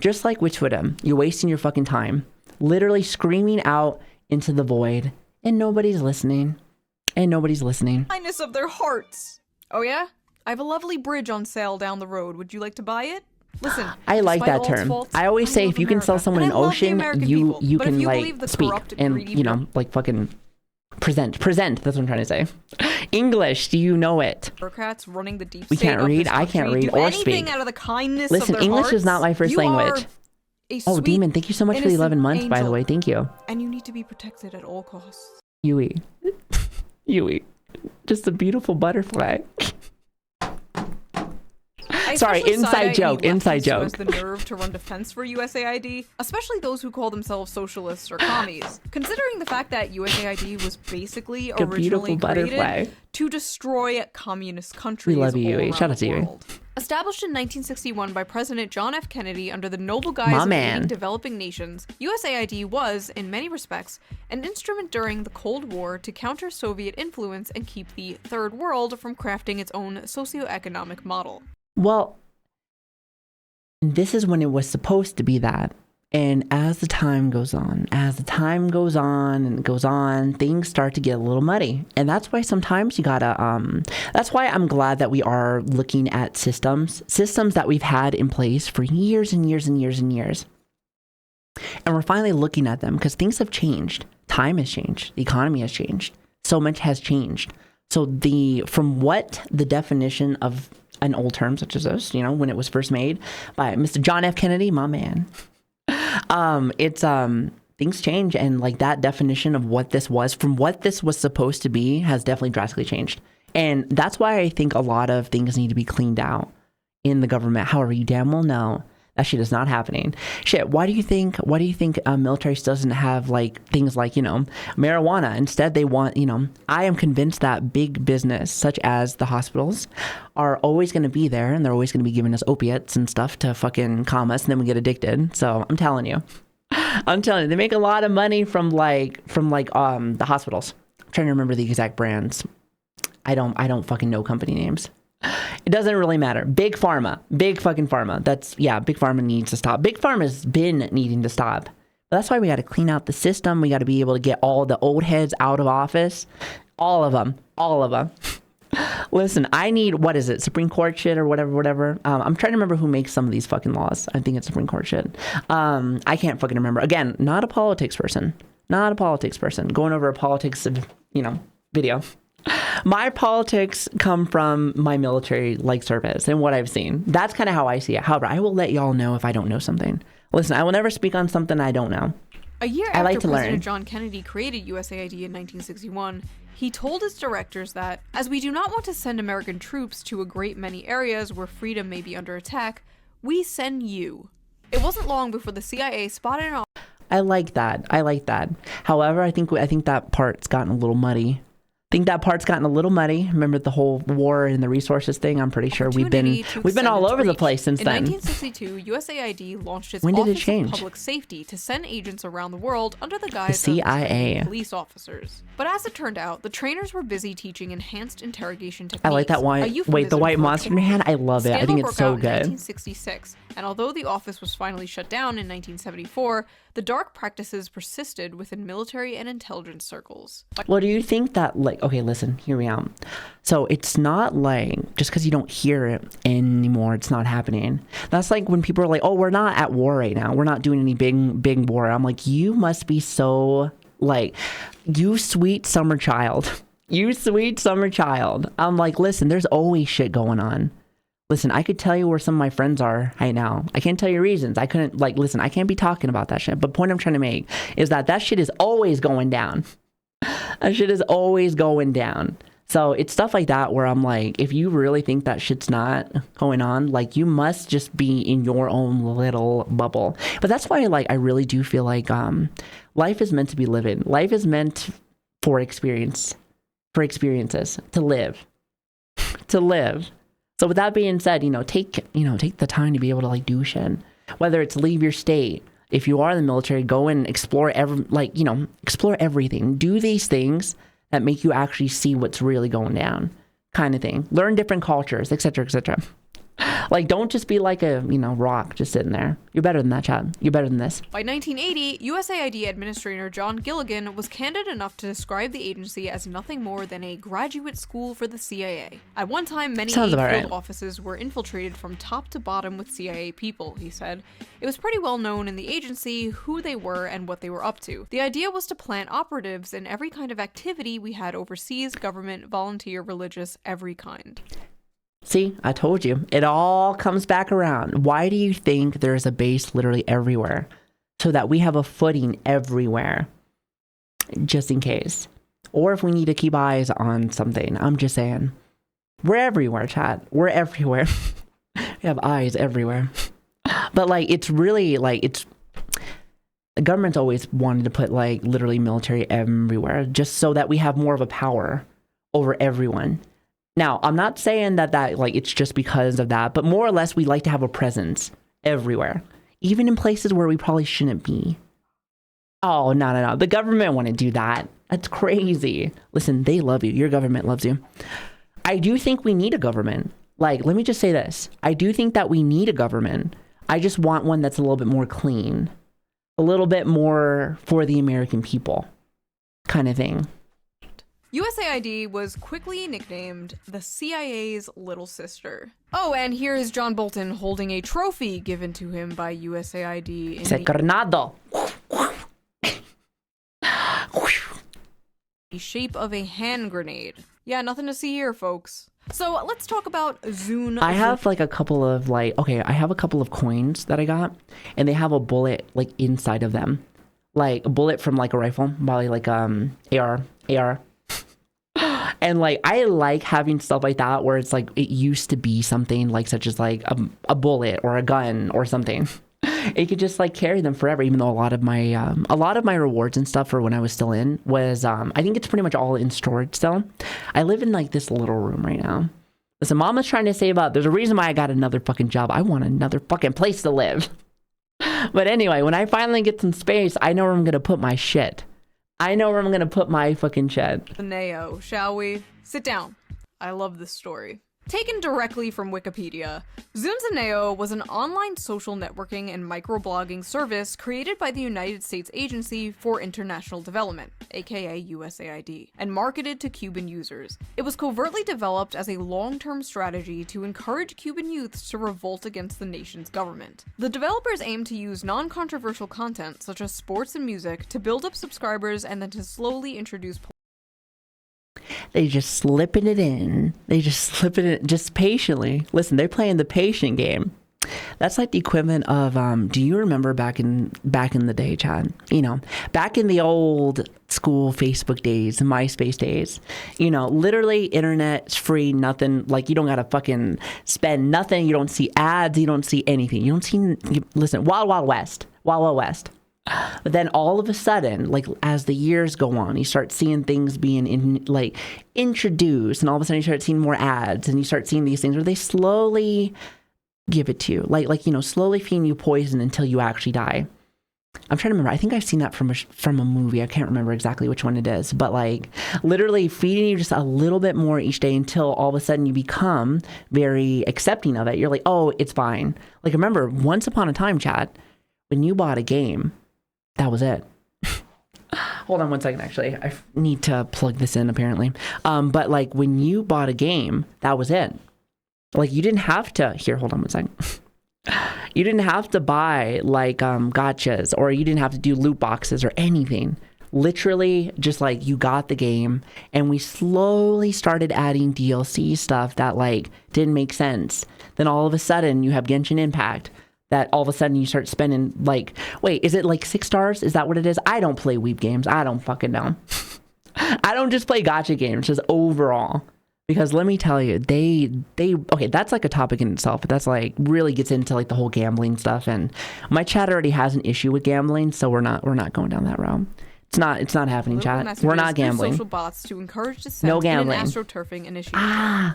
just like with Twitter, you're wasting your fucking time. Literally screaming out into the void, and nobody's listening. And nobody's listening. Kindness of their hearts. Oh yeah? I have a lovely bridge on sale down the road. Would you like to buy it? Listen, I like that term. I always say if you can sell someone an ocean, you can like speak and, you know, like fucking present. That's what I'm trying to say. English, do you know it? Bureaucrats running the deep we state can't read. I can't read or speak. Out of the kindness Listen, of their English hearts. is not my first language. Oh, Demon, thank you so much for the 11 months, by the way. Thank you. And you need to be protected at all costs. Yui. Yui. Just a beautiful butterfly. Sorry, inside joke. Inside joke. Has the nerve to run defense for USAID, especially those who call themselves socialists or commies. Considering the fact that USAID was basically originally created to destroy communist countries. We love you, Yui. Shout out to you. Established in 1961 by President John F. Kennedy under the noble guise of leading developing nations, USAID was, in many respects, an instrument during the Cold War to counter Soviet influence and keep the Third World from crafting its own socioeconomic model. Well, this is when it was supposed to be that. And as the time goes on and it goes on, things start to get a little muddy. And that's why sometimes you gotta, that's why I'm glad that we are looking at systems that we've had in place for years and years and years and years. And we're finally looking at them because things have changed. Time has changed. The economy has changed. So much has changed. So from what the definition of an old term such as this, you know, when it was first made by Mr. John F. Kennedy, my man. Things change, and like that definition of what this was from what this was supposed to be has definitely drastically changed. And that's why I think a lot of things need to be cleaned out in the government. However, you damn well know that shit is not happening. Shit, why do you think military doesn't have like things like, you know, marijuana? Instead, they want, you know, I am convinced that big business such as the hospitals are always going to be there, and they're always going to be giving us opiates and stuff to fucking calm us, and then we get addicted. So I'm telling you, they make a lot of money from the hospitals. I'm trying to remember the exact brands. I don't fucking know company names. It doesn't really matter. Big fucking pharma. Big pharma needs to stop. Big pharma's been needing to stop. But that's why we got to clean out the system. We got to be able to get all the old heads out of office. All of them. Listen, I need, what is it? Supreme Court shit or whatever. I'm trying to remember who makes some of these fucking laws. I think it's Supreme Court shit. I can't fucking remember. Again, not a politics person. Going over a politics, you know, video. My politics come from my military like service and what I've seen. That's kind of how I see it. However, I will let y'all know if I don't know something. Listen, I will never speak on something I don't know. A year after President John Kennedy created USAID in 1961, he told his directors that, as we do not want to send American troops to a great many areas where freedom may be under attack, we send you. It wasn't long before the CIA spotted an... I like that. However, I think that part's gotten a little muddy. Remember the whole war and the resources thing? I'm pretty sure we've been all over the place since then. In 1962, USAID launched its Office of Public Safety to send agents around the world under the guise of police officers. But as it turned out, the trainers were busy teaching enhanced interrogation techniques. I like that one. Wait, the White Monster Man? I love it. I think it's so good. 1966, and although the office was finally shut down in 1974, the dark practices persisted within military and intelligence circles. Well, do you think that, like, okay, listen, hear me out. So it's not like, just because you don't hear it anymore, it's not happening. That's like when people are like, oh, we're not at war right now. We're not doing any big war. I'm like, you must be so, like, you sweet summer child. I'm like, listen, there's always shit going on. Listen, I could tell you where some of my friends are right now. I can't tell you reasons. I couldn't, like, listen, I can't be talking about that shit. But point I'm trying to make is that shit is always going down. That shit is always going down. So it's stuff like that where I'm like, if you really think that shit's not going on, like, you must just be in your own little bubble. But that's why, like, I really do feel like life is meant to be lived. Life is meant for experiences, to live. So with that being said, take the time to be able to, like, do shit. Whether it's leave your state. If you are in the military, go and explore explore everything. Do these things that make you actually see what's really going down, kind of thing. Learn different cultures, etc., etc. Like, don't just be like a, rock just sitting there. You're better than that, Chad. You're better than this. By 1980, USAID Administrator John Gilligan was candid enough to describe the agency as nothing more than a graduate school for the CIA. At one time, many field offices were infiltrated from top to bottom with CIA people, he said. It was pretty well known in the agency who they were and what they were up to. The idea was to plant operatives in every kind of activity we had overseas, government, volunteer, religious, every kind. See, I told you. It all comes back around. Why do you think there's a base literally everywhere? So that we have a footing everywhere. Just in case. Or if we need to keep eyes on something. I'm just saying. We're everywhere, chat. We're everywhere. We have eyes everywhere. But, like, it's really, like, the government's always wanted to put, like, literally military everywhere. Just so that we have more of a power over everyone. Now, I'm not saying that like, it's just because of that, but more or less, we like to have a presence everywhere, even in places where we probably shouldn't be. Oh, no. The government wouldn't do that. That's crazy. Listen, they love you. Your government loves you. I do think we need a government. Like, let me just say this. I do think that we need a government. I just want one that's a little bit more clean, a little bit more for the American people kind of thing. USAID was quickly nicknamed the CIA's little sister. Oh, and here is John Bolton holding a trophy given to him by USAID in the shape of a hand grenade. Yeah, nothing to see here, folks. So let's talk about Zune. I have like a couple of I have a couple of coins that I got, and they have a bullet like inside of them, like a bullet from like a rifle, probably like AR. And like, I like having stuff like that where it's like, it used to be something like such as like a bullet or a gun or something. It could just like carry them forever, even though a lot of my rewards and stuff for when I was still in was, I think it's pretty much all in storage still. I live in like this little room right now. Listen, mama's trying to save up. There's a reason why I got another fucking job. I want another fucking place to live. But anyway, when I finally get some space, I know where I'm going to put my shit. I know where I'm going to put my fucking shit. Neo, shall we? Sit down. I love this story. Taken directly from Wikipedia, Zunzaneo was an online social networking and microblogging service created by the United States Agency for International Development, aka USAID, and marketed to Cuban users. It was covertly developed as a long-term strategy to encourage Cuban youths to revolt against the nation's government. The developers aimed to use non-controversial content, such as sports and music, to build up subscribers and then to slowly introduce They just slipping it in. Just patiently. Listen, they're playing the patient game. That's like the equivalent of, do you remember back in the day, Chad? Back in the old school Facebook days, MySpace days, literally internet's free, nothing, like you don't gotta fucking spend nothing. You don't see ads. You don't see anything. Listen, Wild Wild West. But then all of a sudden, like as the years go on, you start seeing things being introduced, and all of a sudden you start seeing more ads, and you start seeing these things where they slowly give it to you, like slowly feeding you poison until you actually die. I'm trying to remember. I think I've seen that from a movie. I can't remember exactly which one it is, but like literally feeding you just a little bit more each day until all of a sudden you become very accepting of it. You're like, oh, it's fine. Like remember, once upon a time, Chad, when you bought a game, that was it. Hold on one second, actually. I need to plug this in, apparently. But, like, when you bought a game, that was it. Like, you didn't have to... Here, hold on one second. You didn't have to buy, like, gotchas, or you didn't have to do loot boxes or anything. Literally just like you got the game and we slowly started adding DLC stuff that like didn't make sense. Then all of a sudden you have Genshin Impact that all of a sudden you start spending like, wait, is it like $6? Is that what it is? I don't play weeb games. I don't fucking know. I don't just play gacha games, just overall. Because let me tell you, they okay, that's like a topic in itself, but that's like really gets into like the whole gambling stuff. And my chat already has an issue with gambling, so we're not going down that route. It's not happening, chat. We're not gambling. Social bots to encourage dissent No gambling. in an astroturfing initiative.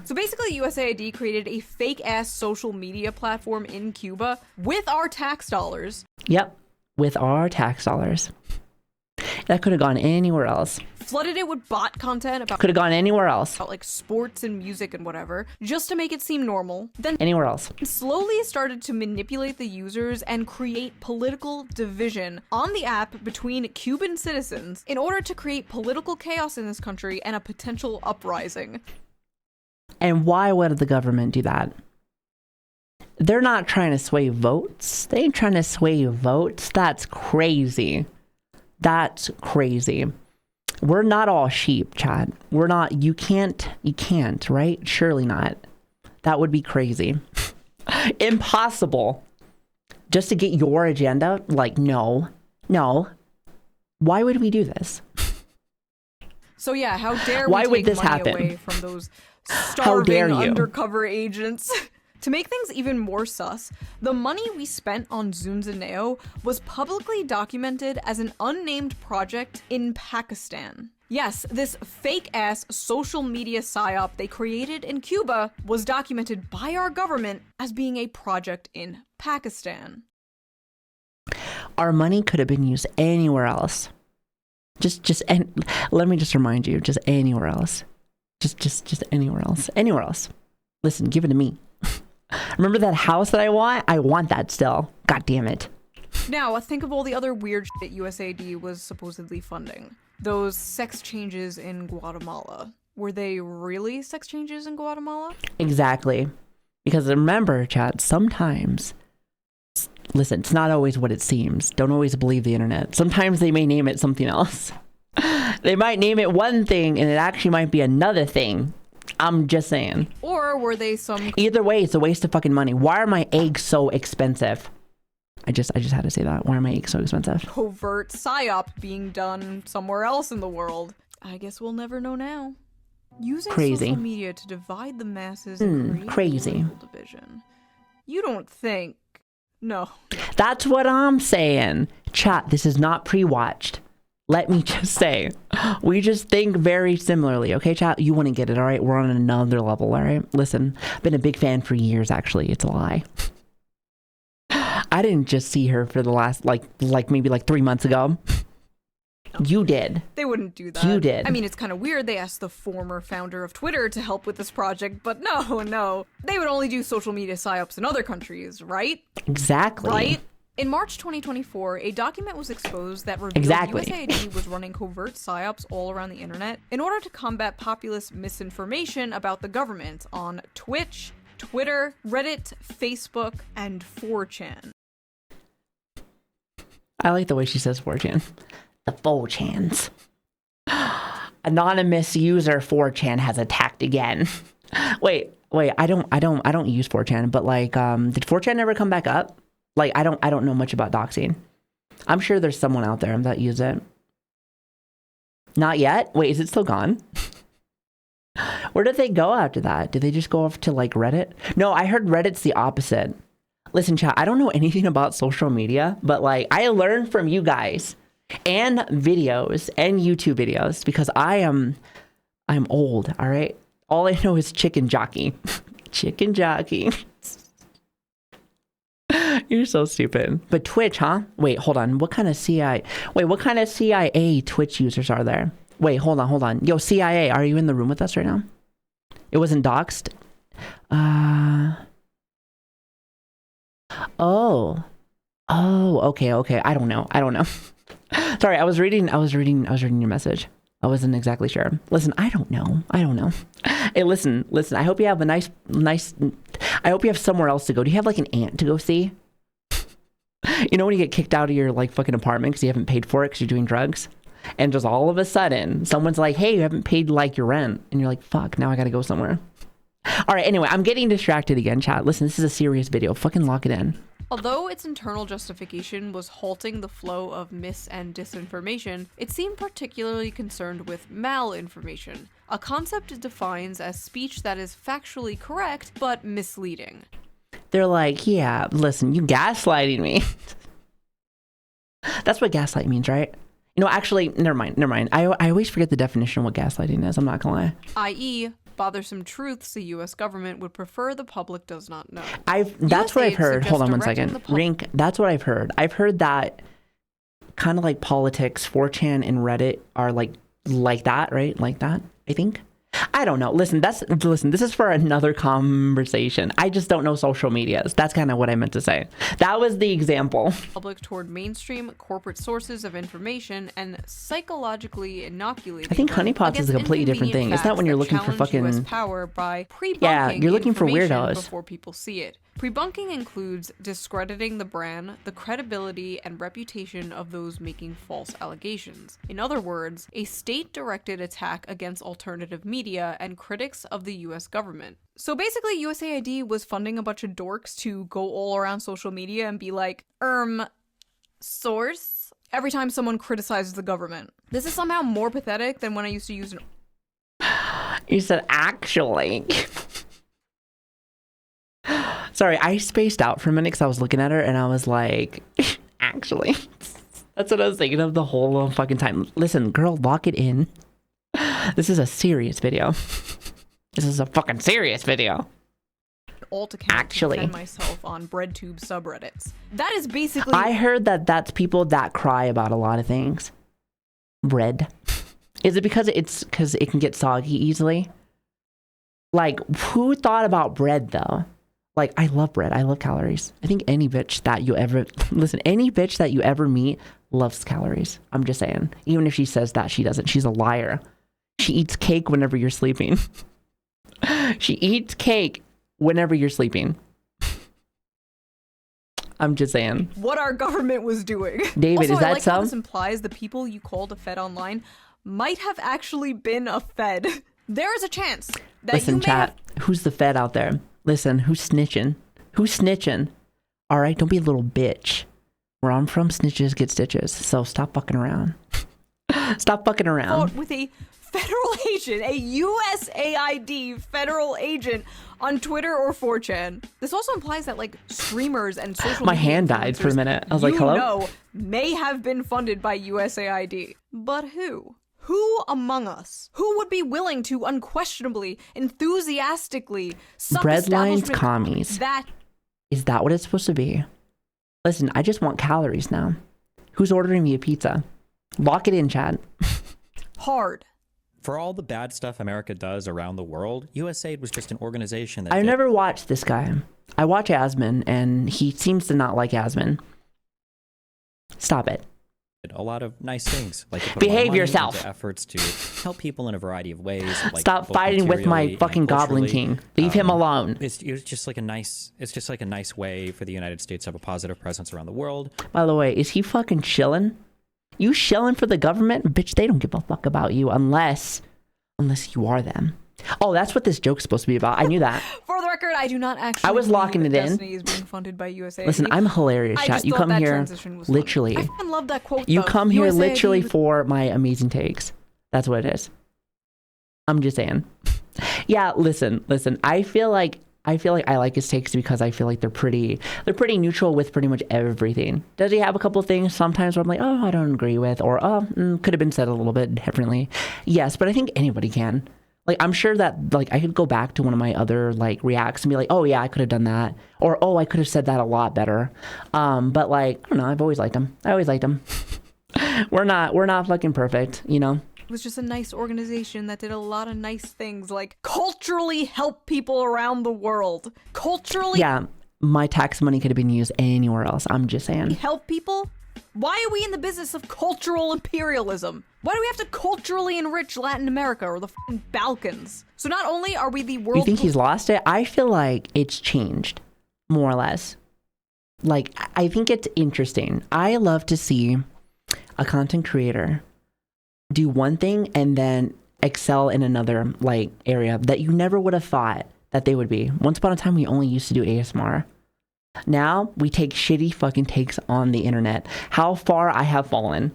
So basically, USAID created a fake-ass social media platform in Cuba with our tax dollars. Yep, with our tax dollars. That could have gone anywhere else. Flooded it with bot content about Could have gone anywhere else. like sports and music and whatever, just to make it seem normal. Then Anywhere else. slowly started to manipulate the users and create political division on the app between Cuban citizens in order to create political chaos in this country and a potential uprising. And why would the government do that? They're not trying to sway votes. They ain't trying to sway votes. That's crazy. That's crazy. We're not all sheep, Chad. We're not. You can't, right? Surely not. That would be crazy. Impossible. Just to get your agenda? Like, no. Why would we do this? So yeah, how dare Why we would take this money happen? away from those How dare starving you? undercover agents? To make things even more sus, the money we spent on Zunzaneo was publicly documented as an unnamed project in Pakistan. Yes, this fake-ass social media psyop they created in Cuba was documented by our government as being a project in Pakistan. Our money could have been used anywhere else. And let me just remind you, just anywhere else. Just anywhere else. Anywhere else. Listen, give it to me. Remember that house that I want? I want that still. God damn it. Now, think of all the other weird shit USAID was supposedly funding. Those sex changes in Guatemala. Were they really sex changes in Guatemala? Exactly. Because remember, chat, sometimes, listen, it's not always what it seems. Don't always believe the internet. Sometimes they may name it something else. They might name it one thing and it actually might be another thing. I'm just saying. Or were they some... Either way, it's a waste of fucking money. Why are my eggs so expensive? I just had to say that. Why are my eggs so expensive? covert psyop being done somewhere else in the world? I guess we'll never know now. Using Crazy. social media to divide the masses and create crazy. political division. You don't think... No. That's what I'm saying. Chat, this is not pre-watched. Let me just say, we just think very similarly, okay, chat? You wouldn't get it, all right? We're on another level, all right? Listen, I've been a big fan for years, actually. It's a lie. I didn't just see her for the last, like maybe 3 months ago. You did. They wouldn't do that. You did. I mean, it's kind of weird they asked the former founder of Twitter to help with this project, but no. They would only do social media psyops in other countries, right? Exactly. Right? In March 2024, a document was exposed that revealed USAID was running covert psyops all around the internet in order to combat populist misinformation about the government on Twitch, Twitter, Reddit, Facebook, and 4chan. I like the way she says 4chan. The 4chans. Anonymous user 4chan has attacked again. Wait, I don't use 4chan, but like, did 4chan ever come back up? Like, I don't know much about doxing. I'm sure there's someone out there that uses it. Not yet? Wait, is it still gone? Where did they go after that? Did they just go off to like Reddit? No, I heard Reddit's the opposite. Listen, chat, I don't know anything about social media, but like I learned from you guys and videos and YouTube videos because I'm old, all right? All I know is chicken jockey. Chicken jockey. You're so stupid. But Twitch, huh? Wait, hold on. What kind of CIA Twitch users are there? Wait, hold on. Yo, CIA, are you in the room with us right now? It wasn't doxed? Oh, okay. I don't know. Sorry, I was reading your message. I wasn't exactly sure. Listen, I don't know. Hey, listen, I hope you have a nice, I hope you have somewhere else to go. Do you have like an aunt to go see? You know when you get kicked out of your like fucking apartment because you haven't paid for it because you're doing drugs? And just all of a sudden, someone's like, hey, you haven't paid like your rent. And you're like, fuck, now I gotta go somewhere. All right, anyway, I'm getting distracted again, chat. Listen, this is a serious video. Fucking lock it in. Although its internal justification was halting the flow of mis- and disinformation, it seemed particularly concerned with malinformation, a concept it defines as speech that is factually correct but misleading. They're like, yeah, listen, you gaslighting me. That's what gaslight means, right? You know, actually, never mind. I always forget the definition of what gaslighting is. I'm not gonna lie. I.e., bothersome truths the U.S. government would prefer the public does not know. That's what I've USAID heard. Hold on one suggests second. directing the Rink, that's what I've heard. I've heard that kind of like politics, 4chan and Reddit are like that, right? Like that, I think. I don't know. Listen, this is for another conversation. I just don't know social medias. That's kind of what I meant to say. That was the example. Public toward mainstream corporate sources of information and psychologically inoculating. I think honeypots is a completely different thing. It's not when you're looking for fucking US power by pre-bunking yeah, you're looking for information weirdos before people see it. Pre-bunking includes discrediting the brand, the credibility, and reputation of those making false allegations. In other words, a state-directed attack against alternative media and critics of the US government. So basically, USAID was funding a bunch of dorks to go all around social media and be like, source? Every time someone criticizes the government. This is somehow more pathetic than when I used to use an... You said actually. Sorry, I spaced out for a minute because I was looking at her and I was like, actually. That's what I was thinking of the whole fucking time. Listen, girl, lock it in. This is a serious video. This is a fucking serious video. alt account actually to defend myself on breadtube subreddits. That is basically... I heard that that's people that cry about a lot of things. Bread. Is it because it can get soggy easily? Like, who thought about bread though? Like, I love bread. I love calories. I think any bitch that you ever... Listen, any bitch that you ever meet loves calories. I'm just saying. Even if she says that, she doesn't. She's a liar. She eats cake whenever you're sleeping. She eats cake whenever you're sleeping. I'm just saying. What our government was doing. David, also, is that I like so? how this implies the people you called a Fed online might have actually been a Fed. There is a chance that Listen, you may chat. have... Who's the Fed out there? Listen, who's snitching? Who's snitching? All right, don't be a little bitch. Where I'm from, snitches get stitches. So stop fucking around. Stop fucking around. Fought with a federal agent, a USAID federal agent on Twitter or 4chan. This also implies that like streamers and social My media hand died for a influencers minute. I was like, hello? know, may have been funded by USAID. But who? Who among us? Who would be willing to unquestionably, enthusiastically suck Breadlines establishment commies. that... Is that what it's supposed to be? Listen, I just want calories now. Who's ordering me a pizza? Lock it in, chat. hard? For all the bad stuff America does around the world, USAID was just an organization that I've never watched this guy. I watch Asman, and he seems to not like Asman. Stop it. did a lot of nice things, like to put Behave a lot of money yourself. into efforts to help people in a variety of ways. Like Stop both fighting with my materially fucking and Goblin culturally. King. Leave him alone. It's just like a nice way for the United States to have a positive presence around the world. By the way, is he fucking chilling? You shilling for the government? Bitch, they don't give a fuck about you unless you are them. Oh, that's what this joke's supposed to be about. I knew that. For the record, I do not actually. I was locking believe it in. Destiny is being funded by USAID. Listen, I'm hilarious, I chat. just You thought come that here transition was funny. literally. I fucking love that quote. You though. come here USAID literally would- for my amazing takes. That's what it is. I'm just saying. Yeah, listen. I feel like I like his takes because I feel like they're pretty neutral with pretty much everything. Does he have a couple of things sometimes where I'm like, oh, I don't agree with, or could have been said a little bit differently? Yes, but I think anybody can. Like, I'm sure that like I could go back to one of my other like reacts and be like, oh yeah, I could have done that, or oh, I could have said that a lot better. But like, I don't know. I've always liked him. We're not fucking perfect, you know. It was just a nice organization that did a lot of nice things, like culturally help people around the world. Culturally Yeah, my tax money could have been used anywhere else. I'm just saying. help people? Why are we in the business of cultural imperialism? Why do we have to culturally enrich Latin America or the f***ing Balkans? So not only are we the world... You think he's lost it? I feel like it's changed, more or less. Like, I think it's interesting. I love to see a content creator do one thing and then excel in another like area that you never would have thought that they would be. Once upon a time, we only used to do ASMR. Now we take shitty fucking takes on the internet. How far I have fallen.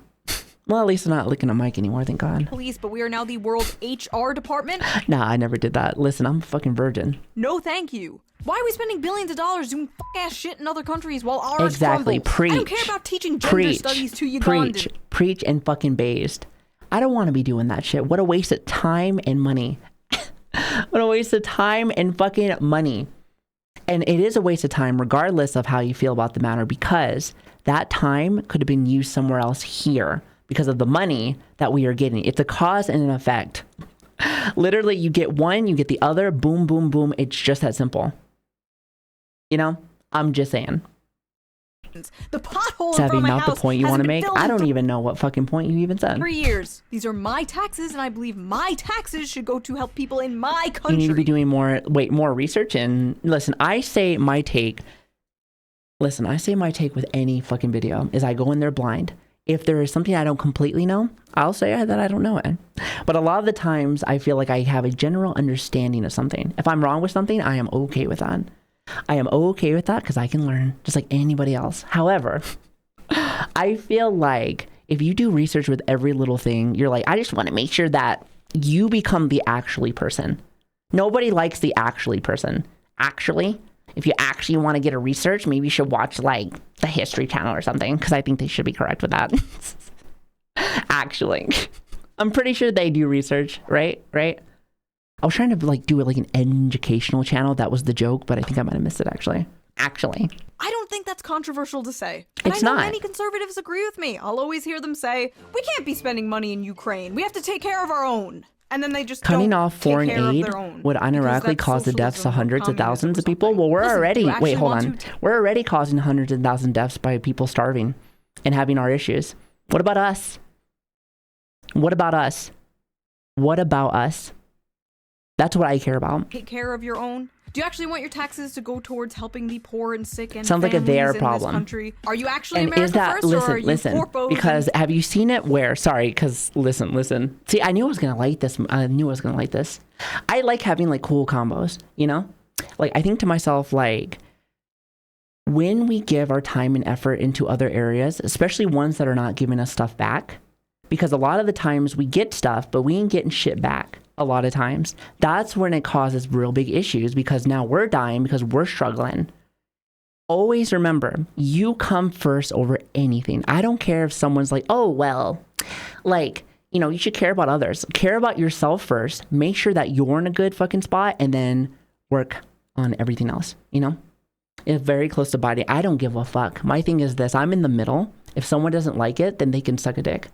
Well, at least I'm not licking a mic anymore, thank God. Police, but we are now the world's HR department? Nah, I never did that. Listen, I'm a fucking virgin. No, thank you. Why are we spending billions of dollars doing fuck-ass shit in other countries while ours Exactly. crumbles? Preach. I don't care about teaching gender studies to Ugandans. Preach and fucking based. I don't want to be doing that shit. What a waste of time and money. What a waste of time and fucking money. And it is a waste of time regardless of how you feel about the matter, because that time could have been used somewhere else here because of the money that we are getting. It's a cause and an effect. Literally, you get one, you get the other, boom, boom, boom. It's just that simple. You know, I'm just saying. The pothole in Savvy, front of my not house the point you want hasn't to been make. filled I in don't even know what fucking point you even said. 3 years. These are my taxes, and I believe my taxes should go to help people in my You country. need to be doing more research. And listen, I say my take with any fucking video is I go in there blind. If there is something I don't completely know, I'll say that I don't know it. But a lot of the times I feel like I have a general understanding of something. If I'm wrong with something, I am okay with that. I am okay with that because I can learn just like anybody else. However, I feel like if you do research with every little thing, you're like, I just want to make sure that you become the actually person. Nobody likes the actually person. Actually, if you actually want to get a research, maybe you should watch like the History Channel or something, because I think they should be correct with that. Actually, I'm pretty sure they do research, right? I was trying to like do it like an educational channel. That was the joke, but I think I might have missed it actually. I don't think that's controversial to say. And It's I know not. many conservatives agree with me. I'll always hear them say, we can't be spending money in Ukraine. We have to take care of our own. And then they just Cutting don't off take foreign care of aid their own, would because unironically that's cause the deaths of socialism or hundreds of thousands of communism or people. Well, we're something. already, Listen, do you wait, actually hold want on. to We're already causing hundreds of thousands of deaths by people starving and having our issues. What about us? What about us? What about us? That's what I care about. take care of your own? Do you actually want your taxes to go towards helping the poor and sick and Sounds like a families their in problem. this country? Are you actually And America is that, first, or are you listen, corpos because and- have you seen it where, sorry, because listen. See, I knew I was going to like this. I like having like cool combos, you know? Like, I think to myself, like, when we give our time and effort into other areas, especially ones that are not giving us stuff back, because a lot of the times we get stuff, but we ain't getting shit back. A lot of times, that's when it causes real big issues, because now we're dying because we're struggling. Always remember, you come first over anything. I don't care if someone's like, oh, well, like, you know, you should care about others. Care about yourself first. Make sure that you're in a good fucking spot, and then work on everything else, you know? It's very close to body. I don't give a fuck. My thing is this. I'm in the middle. If someone doesn't like it, then they can suck a dick.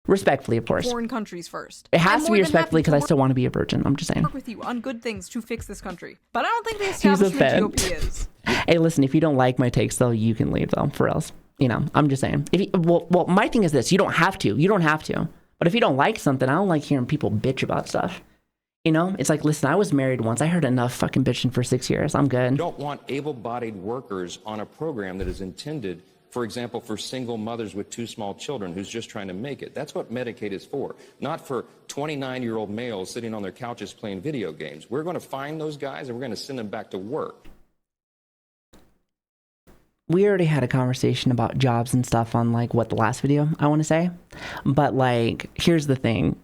Respectfully, of course. foreign countries first? It has I'm to more be than respectfully, happy because I to still want to be a virgin. I'm just saying. work with you on good things to fix this country. But I don't think the a establishment fan. GOP is. Hey, listen, if you don't like my takes, though, you can leave, though, for else. You know, I'm just saying. If you, well, my thing is this. You don't have to. But if you don't like something, I don't like hearing people bitch about stuff. You know, it's like, listen, I was married once. I heard enough fucking bitching for 6 years. I'm good. You don't want able-bodied workers on a program that is intended, for example, for single mothers with 2 small children who's just trying to make it. That's what Medicaid is for, not for 29-year-old males sitting on their couches playing video games. We're going to find those guys and we're going to send them back to work. We already had a conversation about jobs and stuff on like what the last video I want to say. But like, here's the thing.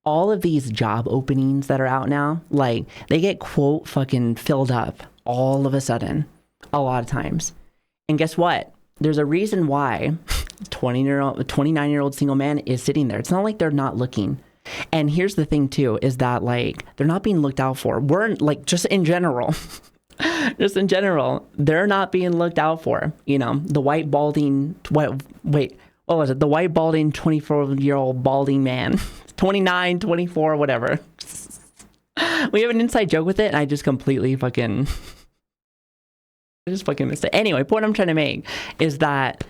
All of these job openings that are out now, like they get quote fucking filled up all of a sudden, a lot of times. And guess what? There's a reason why 29-year-old single man is sitting there. It's not like they're not looking. And here's the thing too, is that like they're not being looked out for. We're like, just in general, they're not being looked out for. You know, the white balding, what was it? The white balding 24-year-old balding man, 29, 24, whatever. We have an inside joke with it, and I just completely fucking missed it. Anyway, point I'm trying to make is that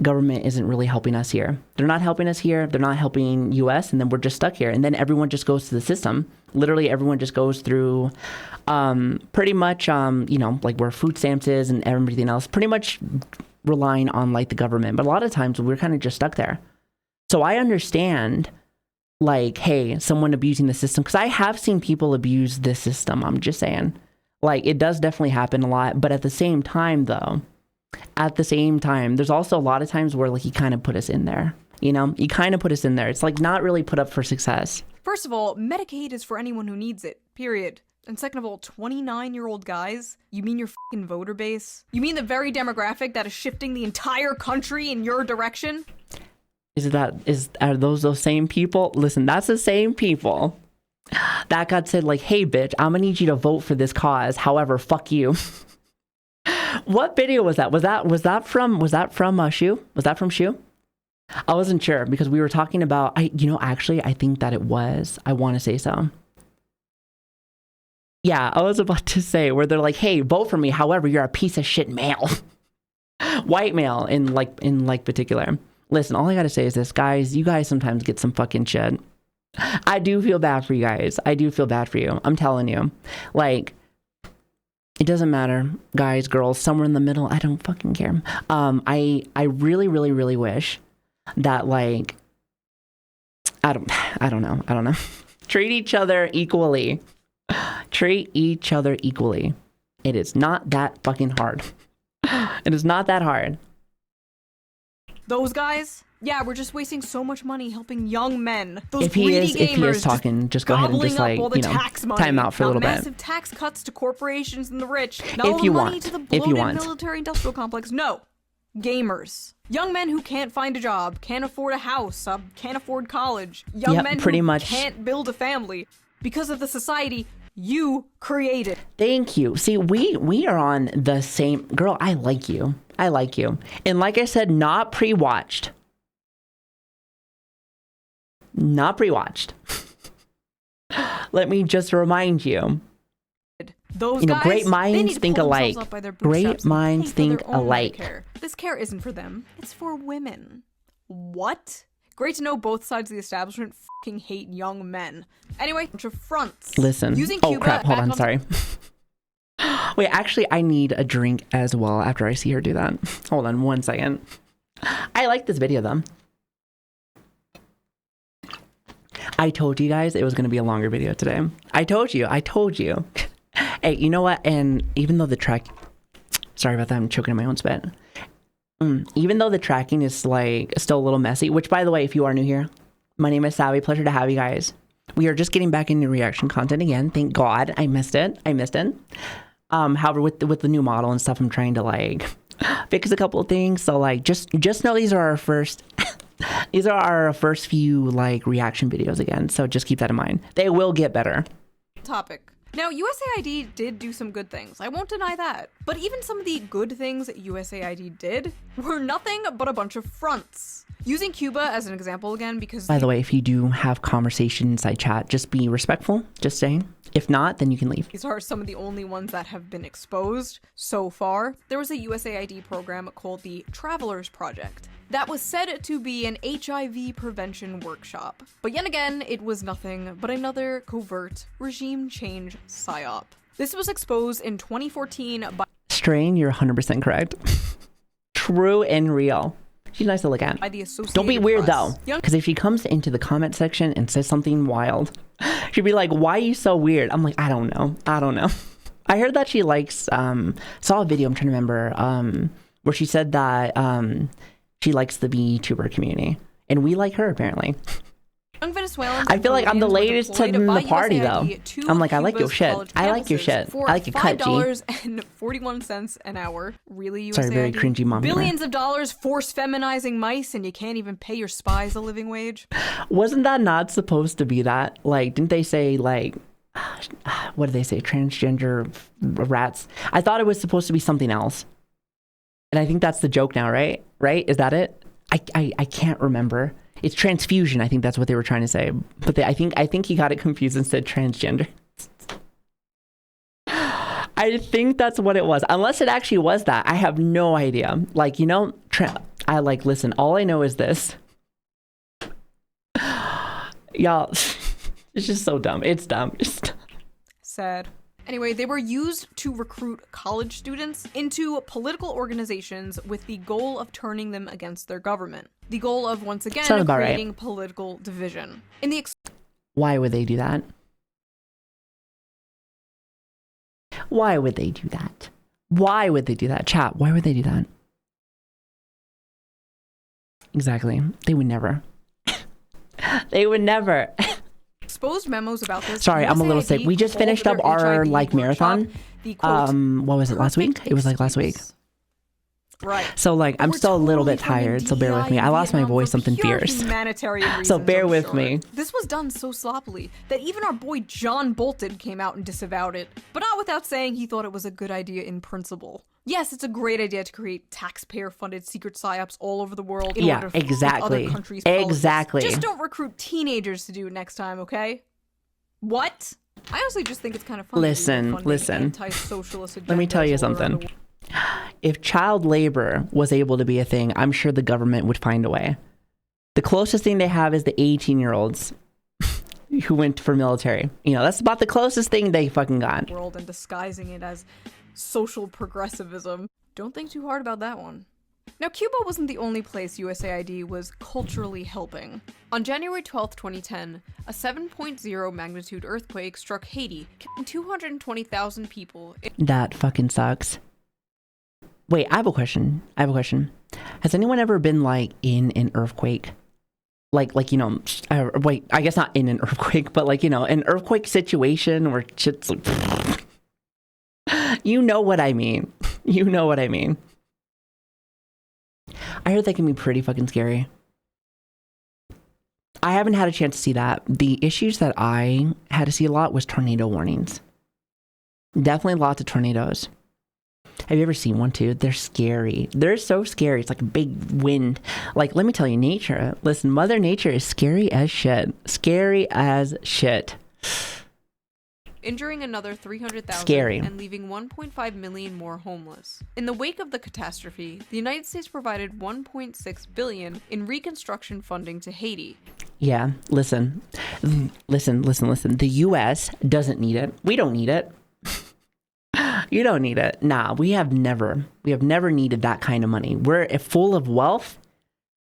government isn't really helping us here. They're not helping us here. They're not helping US, and then we're just stuck here. And then everyone just goes to the system. Literally, everyone just goes through pretty much, you know, like where food stamps is and everything else, pretty much relying on like the government. But a lot of times we're kind of just stuck there. So I understand like, hey, someone abusing the system, because I have seen people abuse this system. I'm just saying, like, it does definitely happen a lot. But at the same time, though, there's also a lot of times where like he kind of put us in there. You know, he kind of put us in there. It's like not really put up for success. First of all, Medicaid is for anyone who needs it, period. And second of all, 29-year-old guys? You mean your fucking voter base? You mean the very demographic that is shifting the entire country in your direction? Are those same people? Listen, that's the same people that got said like, hey bitch, I'm gonna need you to vote for this cause. However, fuck you. What video was that? Was that from Shu? Was that from Shu? I wasn't sure because we were talking about, actually, I think that it was. I want to say so. Yeah, I was about to say where they're like, hey, vote for me. However, you're a piece of shit male. White male in particular. Listen, all I got to say is this, guys, you guys sometimes get some fucking shit. I do feel bad for you guys. I do feel bad for you. I'm telling you. Like, it doesn't matter, guys, girls, somewhere in the middle. I don't fucking care. I really, really, really wish that, like, I don't know. Treat each other equally. Treat each other equally. It is not that fucking hard. It is not that hard. Those guys? Yeah, we're just wasting so much money helping young men. Those if he is talking, just go ahead and just like, time out for a little bit. Massive tax cuts to corporations and the rich. Not if all you the money want. to the If you bloated want. military-industrial complex. No. Gamers. Young men who can't find a job, can't afford a house, can't afford college. Young men pretty who much. can't build a family because of the society you created. Thank you. See, we are on the same. Girl, I like you. And like I said, not pre-watched. Not pre-watched. Let me just remind you. Those guys, great they minds need to think pull alike. themselves up by their Great bootstraps and minds pay for their think own alike. Medicare. This care isn't for them. It's for women. What? Great to know both sides of the establishment fucking hate young men. Anyway, bunch of fronts. Listen. Using Oh Cuba crap, hold back on, sorry. Wait, actually, I need a drink as well after I see her do that. Hold on 1 second. I like this video though. I told you guys it was going to be a longer video today. I told you. Hey, you know what? And even though the track... Sorry about that. I'm choking on my own spit. Even though the tracking is like still a little messy, which by the way, if you are new here, my name is Savi. Pleasure to have you guys. We are just getting back into reaction content again. Thank God. I missed it. However, with the new model and stuff, I'm trying to like fix a couple of things. So like, just know these are our first... These are our first few like reaction videos again, so just keep that in mind. They will get better. Topic. Now, USAID did do some good things. I won't deny that. But even some of the good things that USAID did were nothing but a bunch of fronts. Using Cuba as an example again because... By the way, if you do have conversation inside chat, just be respectful. Just saying. If not, then you can leave. These are some of the only ones that have been exposed so far. There was a USAID program called the Travelers Project that was said to be an HIV prevention workshop. But yet again, it was nothing but another covert regime change psyop. This was exposed in 2014 by... Strain, you're 100% correct. True and real. She's nice to look at. By the Associated Don't be weird Press. though, because if she comes into the comment section and says something wild, she'd be like, why are you so weird? I'm like, I don't know. I heard that she likes, saw a video, I'm trying to remember, where she said that she likes the vtuber community, and we like her apparently. Young Venezuelans I feel like I'm the Colombians latest were to deployed the party by though. USAID to I'm like, I like your Cuba's shit. college I like your campuses shit. for I like your cut, G. $5.41 an hour. Really, USAID? Sorry, very cringy mom humor. Billions of dollars force feminizing mice, and you can't even pay your spies a living wage. Wasn't that not supposed to be that? Like, didn't they say like, what did they say? Transgender rats? I thought it was supposed to be something else. And I think that's the joke now, right? Right? Is that it? I can't remember. It's transfusion. I think that's what they were trying to say. But I think he got it confused and said transgender. I think that's what it was. Unless it actually was that. I have no idea. Like, you know, listen, all I know is this. Y'all, it's just so dumb. It's dumb. Sad. Anyway, they were used to recruit college students into political organizations with the goal of turning them against their government. The goal of, once again, creating political division. Why would they do that? Why would they do that? Why would they do that? Chat, why would they do that? Exactly. They would never. They would never. Exposed memos about this. Sorry, I'm a little sick. We just finished up our like marathon. What was it, last week? It was like last week. Right. So like I'm still a little bit tired, so bear with me. I lost my voice, something fierce. So bear with me. This was done so sloppily that even our boy John Bolton came out and disavowed it, but not without saying he thought it was a good idea in principle. Yes, it's a great idea to create taxpayer-funded secret psyops all over the world in order to exactly. other countries' policies. Exactly. Just don't recruit teenagers to do it next time, okay? What? I honestly just think it's kind of fun. Listen. Let me tell you something. If child labor was able to be a thing, I'm sure the government would find a way. The closest thing they have is the 18-year-olds who went for military. You know, that's about the closest thing they fucking got. World and disguising it as social progressivism. Don't think too hard about that one. Now, Cuba wasn't the only place USAID was culturally helping. On January 12, 2010, a 7.0 magnitude earthquake struck Haiti, killing 220,000 people. That fucking sucks. Wait, I have a question. Has anyone ever been like in an earthquake? Like, you know, wait, I guess not in an earthquake, but like, you know, an earthquake situation where shit's like, you know what I mean. You know what I mean. I heard that can be pretty fucking scary. I haven't had a chance to see that. The issues that I had to see a lot was tornado warnings. Definitely lots of tornadoes. Have you ever seen one too? They're scary. They're so scary. It's like a big wind. Like, let me tell you, nature. Listen, Mother Nature is scary as shit. Scary as shit. Injuring another 300,000 and leaving 1.5 million more homeless. In the wake of the catastrophe, the United States provided $1.6 billion in reconstruction funding to Haiti. Yeah, listen. The U.S. doesn't need it. We don't need it. You don't need it. Nah, we have never needed that kind of money. We're full of wealth,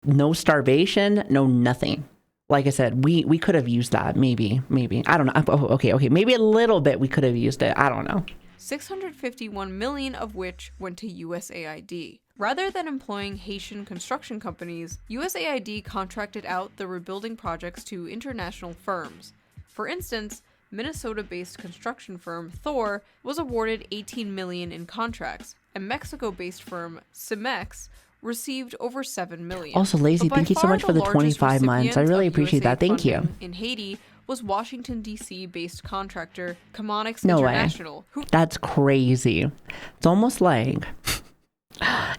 no starvation, no nothing. Like I said, we could have used that. Maybe. I don't know. Okay. Maybe a little bit we could have used it. I don't know. 651 million of which went to USAID. Rather than employing Haitian construction companies, USAID contracted out the rebuilding projects to international firms. For instance, Minnesota-based construction firm Thor was awarded $18 million in contracts, and Mexico-based firm Cemex received over $7 million. Also, Lazy, thank you so much for the 25 months. I really appreciate that. Thank you. In Haiti was Washington, D.C. based contractor Comonix No International. Way. That's crazy. It's almost like,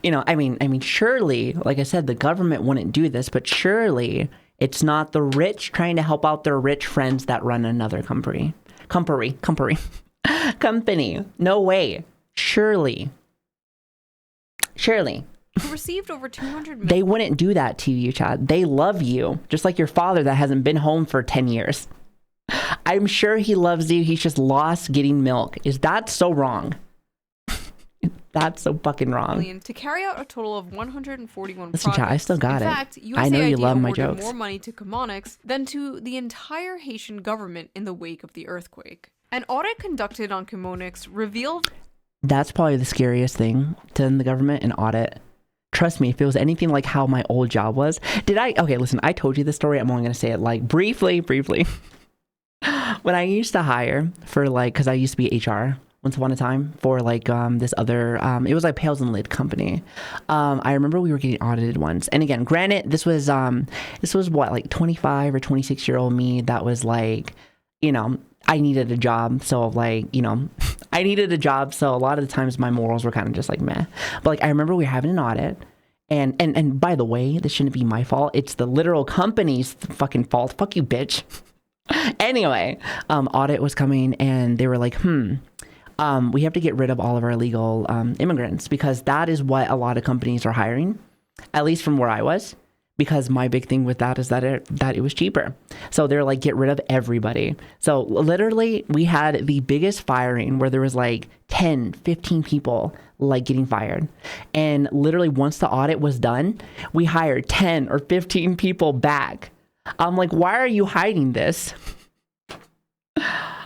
you know, I mean, surely, like I said, the government wouldn't do this, but surely it's not the rich trying to help out their rich friends that run another company. No way. Surely. Who received over 200 million. They wouldn't do that to you, Chad. They love you, just like your father that hasn't been home for 10 years. I'm sure he loves you. He's just lost getting milk. Is that so wrong? That's so fucking wrong. To carry out a total of 141 Listen, projects. Chad, I still got In it. fact, USAID I know you love my awarded jokes. more money to Comonix than to the entire Haitian government in the wake of the earthquake. An audit conducted on Comonix revealed... That's probably the scariest thing to the government, an audit. Trust me, if it was anything like how my old job was. Okay, listen, I told you this story. I'm only going to say it like briefly. When I used to hire for like, because I used to be HR once upon a time for like this other, it was like Pails and Lid company. I remember we were getting audited once. And again, granted, this was what, like 25 or 26-year-old me that was like, you know, I needed a job. So like, you know, So a lot of the times my morals were kind of just like meh. But like, I remember we were having an audit. And by the way, this shouldn't be my fault. It's the literal company's fucking fault. Fuck you, bitch. Anyway, audit was coming and they were like, we have to get rid of all of our illegal immigrants because that is what a lot of companies are hiring, at least from where I was. because my big thing with that is that it was cheaper. So they're like, get rid of everybody. So literally we had the biggest firing where there was like 10, 15 people like getting fired. And literally once the audit was done, we hired 10 or 15 people back. I'm like, why are you hiding this?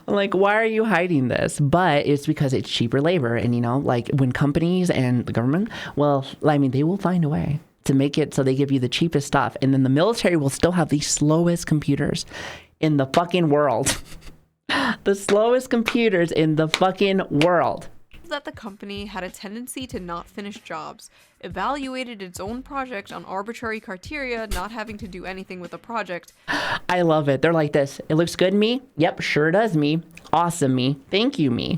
Like, why are you hiding this? But it's because it's cheaper labor. And, you know, like when companies and the government, well, I mean, they will find a way to make it so they give you the cheapest stuff. And then the military will still have the slowest computers in the fucking world. The slowest computers in the fucking world. That the company had a tendency to not finish jobs, evaluated its own project on arbitrary criteria, not having to do anything with the project. I love it. They're like this. It looks good, me? Yep, sure does, me. Awesome, me. Thank you, me.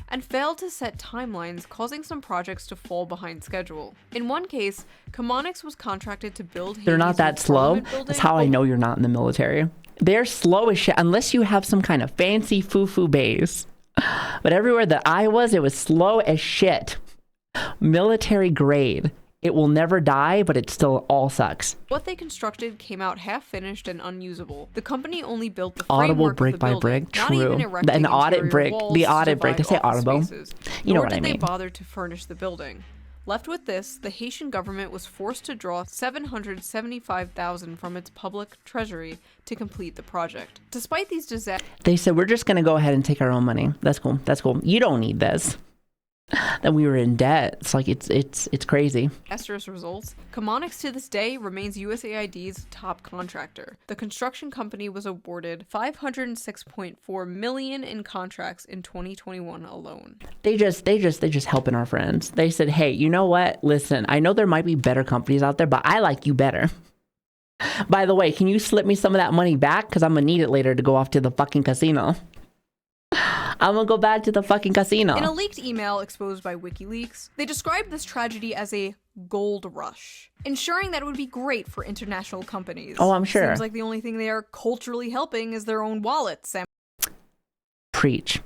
And failed to set timelines, causing some projects to fall behind schedule. In one case, Chemonics was contracted to build They're not that slow. That's how I know you're not in the military. They're slow as shit unless you have some kind of fancy foo-foo base. But everywhere that I was, it was slow as shit. Military grade. It will never die, but it still all sucks. What they constructed came out half-finished and unusable. The company only built the Audible framework brick of the by building, brick. not even True. erecting An audit interior brick. walls The to audit brick. They divide say office audible. spaces. You know Nor what I did mean. they bother to furnish the building. Left with this, the Haitian government was forced to draw $775,000 from its public treasury to complete the project. Despite these disasters, They said, we're just going to go ahead and take our own money. That's cool. That's cool. You don't need this. Then we were in debt. It's like, it's crazy. results, Chemonics to this day remains USAID's top contractor. The construction company was awarded $506.4 million in contracts in 2021 alone. They just helping our friends. They said, hey, you know what? Listen, I know there might be better companies out there, but I like you better. By the way, can you slip me some of that money back? Because I'm going to need it later to go off to the fucking casino. I'm gonna go back to the fucking casino. In a leaked email exposed by WikiLeaks, they described this tragedy as a gold rush, ensuring that it would be great for international companies. Oh, I'm sure. Seems like the only thing they are culturally helping is their own wallets. Preach.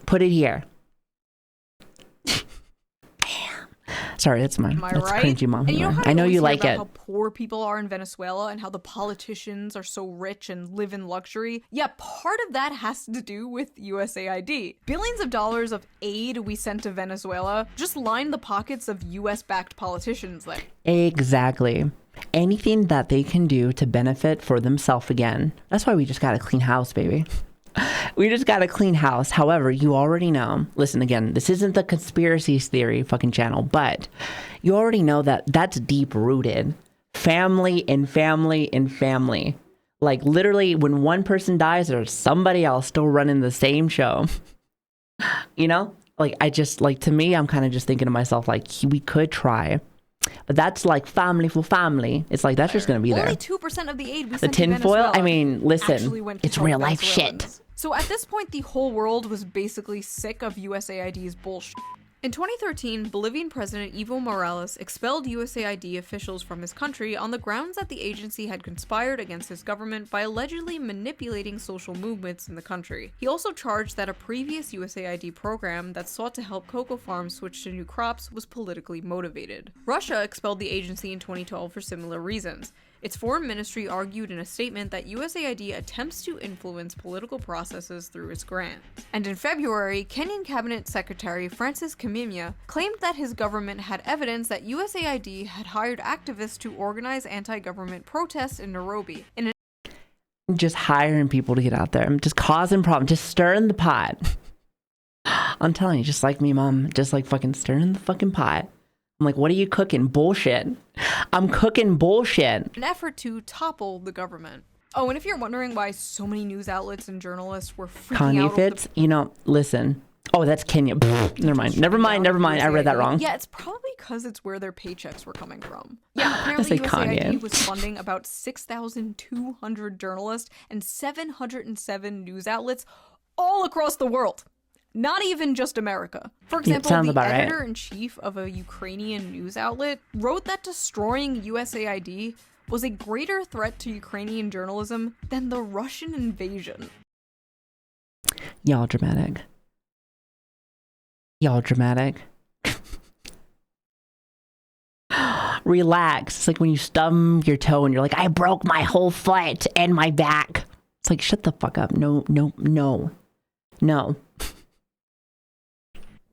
Put it here. Sorry, that's mine. Am I that's right? cringy, mom. And you know how I know always you hear like about it. how poor people are in Venezuela and how the politicians are so rich and live in luxury? Yeah, part of that has to do with USAID. Billions of dollars of aid we sent to Venezuela just line the pockets of US-backed politicians there. Exactly. Anything that they can do to benefit for themselves again. That's why we just got a clean house, baby. We just got a clean house. However, you already know, listen, again, this isn't the conspiracy theory fucking channel, but you already know that that's deep rooted. Family and family and family. Like literally when one person dies, there's somebody else still running the same show. You know, like to me, I'm kind of just thinking to myself, like we could try. But that's like family for family. It's like that's just gonna be there. Only 2% of the aid we The sent to tinfoil. Venezuela I mean, listen, it's real life shit. So at this point, the whole world was basically sick of USAID's bullshit. In 2013, Bolivian President Evo Morales expelled USAID officials from his country on the grounds that the agency had conspired against his government by allegedly manipulating social movements in the country. He also charged that a previous USAID program that sought to help cocoa farms switch to new crops was politically motivated. Russia expelled the agency in 2012 for similar reasons. Its foreign ministry argued in a statement that USAID attempts to influence political processes through its grants. And in February, Kenyan Cabinet Secretary Francis Kimimya claimed that his government had evidence that USAID had hired activists to organize anti-government protests in Nairobi. Just hiring people to get out there, just causing problems, just stirring the pot. I'm telling you, just like me, mom, just like fucking stirring the fucking pot. I'm like, what are you cooking? Bullshit. I'm cooking bullshit. An effort to topple the government. Oh, and if you're wondering why so many news outlets and journalists were freaking Kanye out fits, you know, listen. Oh, that's Kenya. Never mind. I read that wrong. Yeah, it's probably because it's where their paychecks were coming from. Yeah, apparently USAID was funding about 6,200 journalists and 707 news outlets all across the world. Not even just America. For example, the editor-in-chief of a Ukrainian news outlet wrote that destroying USAID was a greater threat to Ukrainian journalism than the Russian invasion. Y'all dramatic. Y'all dramatic. Relax. It's like when you stub your toe and you're like, I broke my whole foot and my back. It's like, shut the fuck up. No.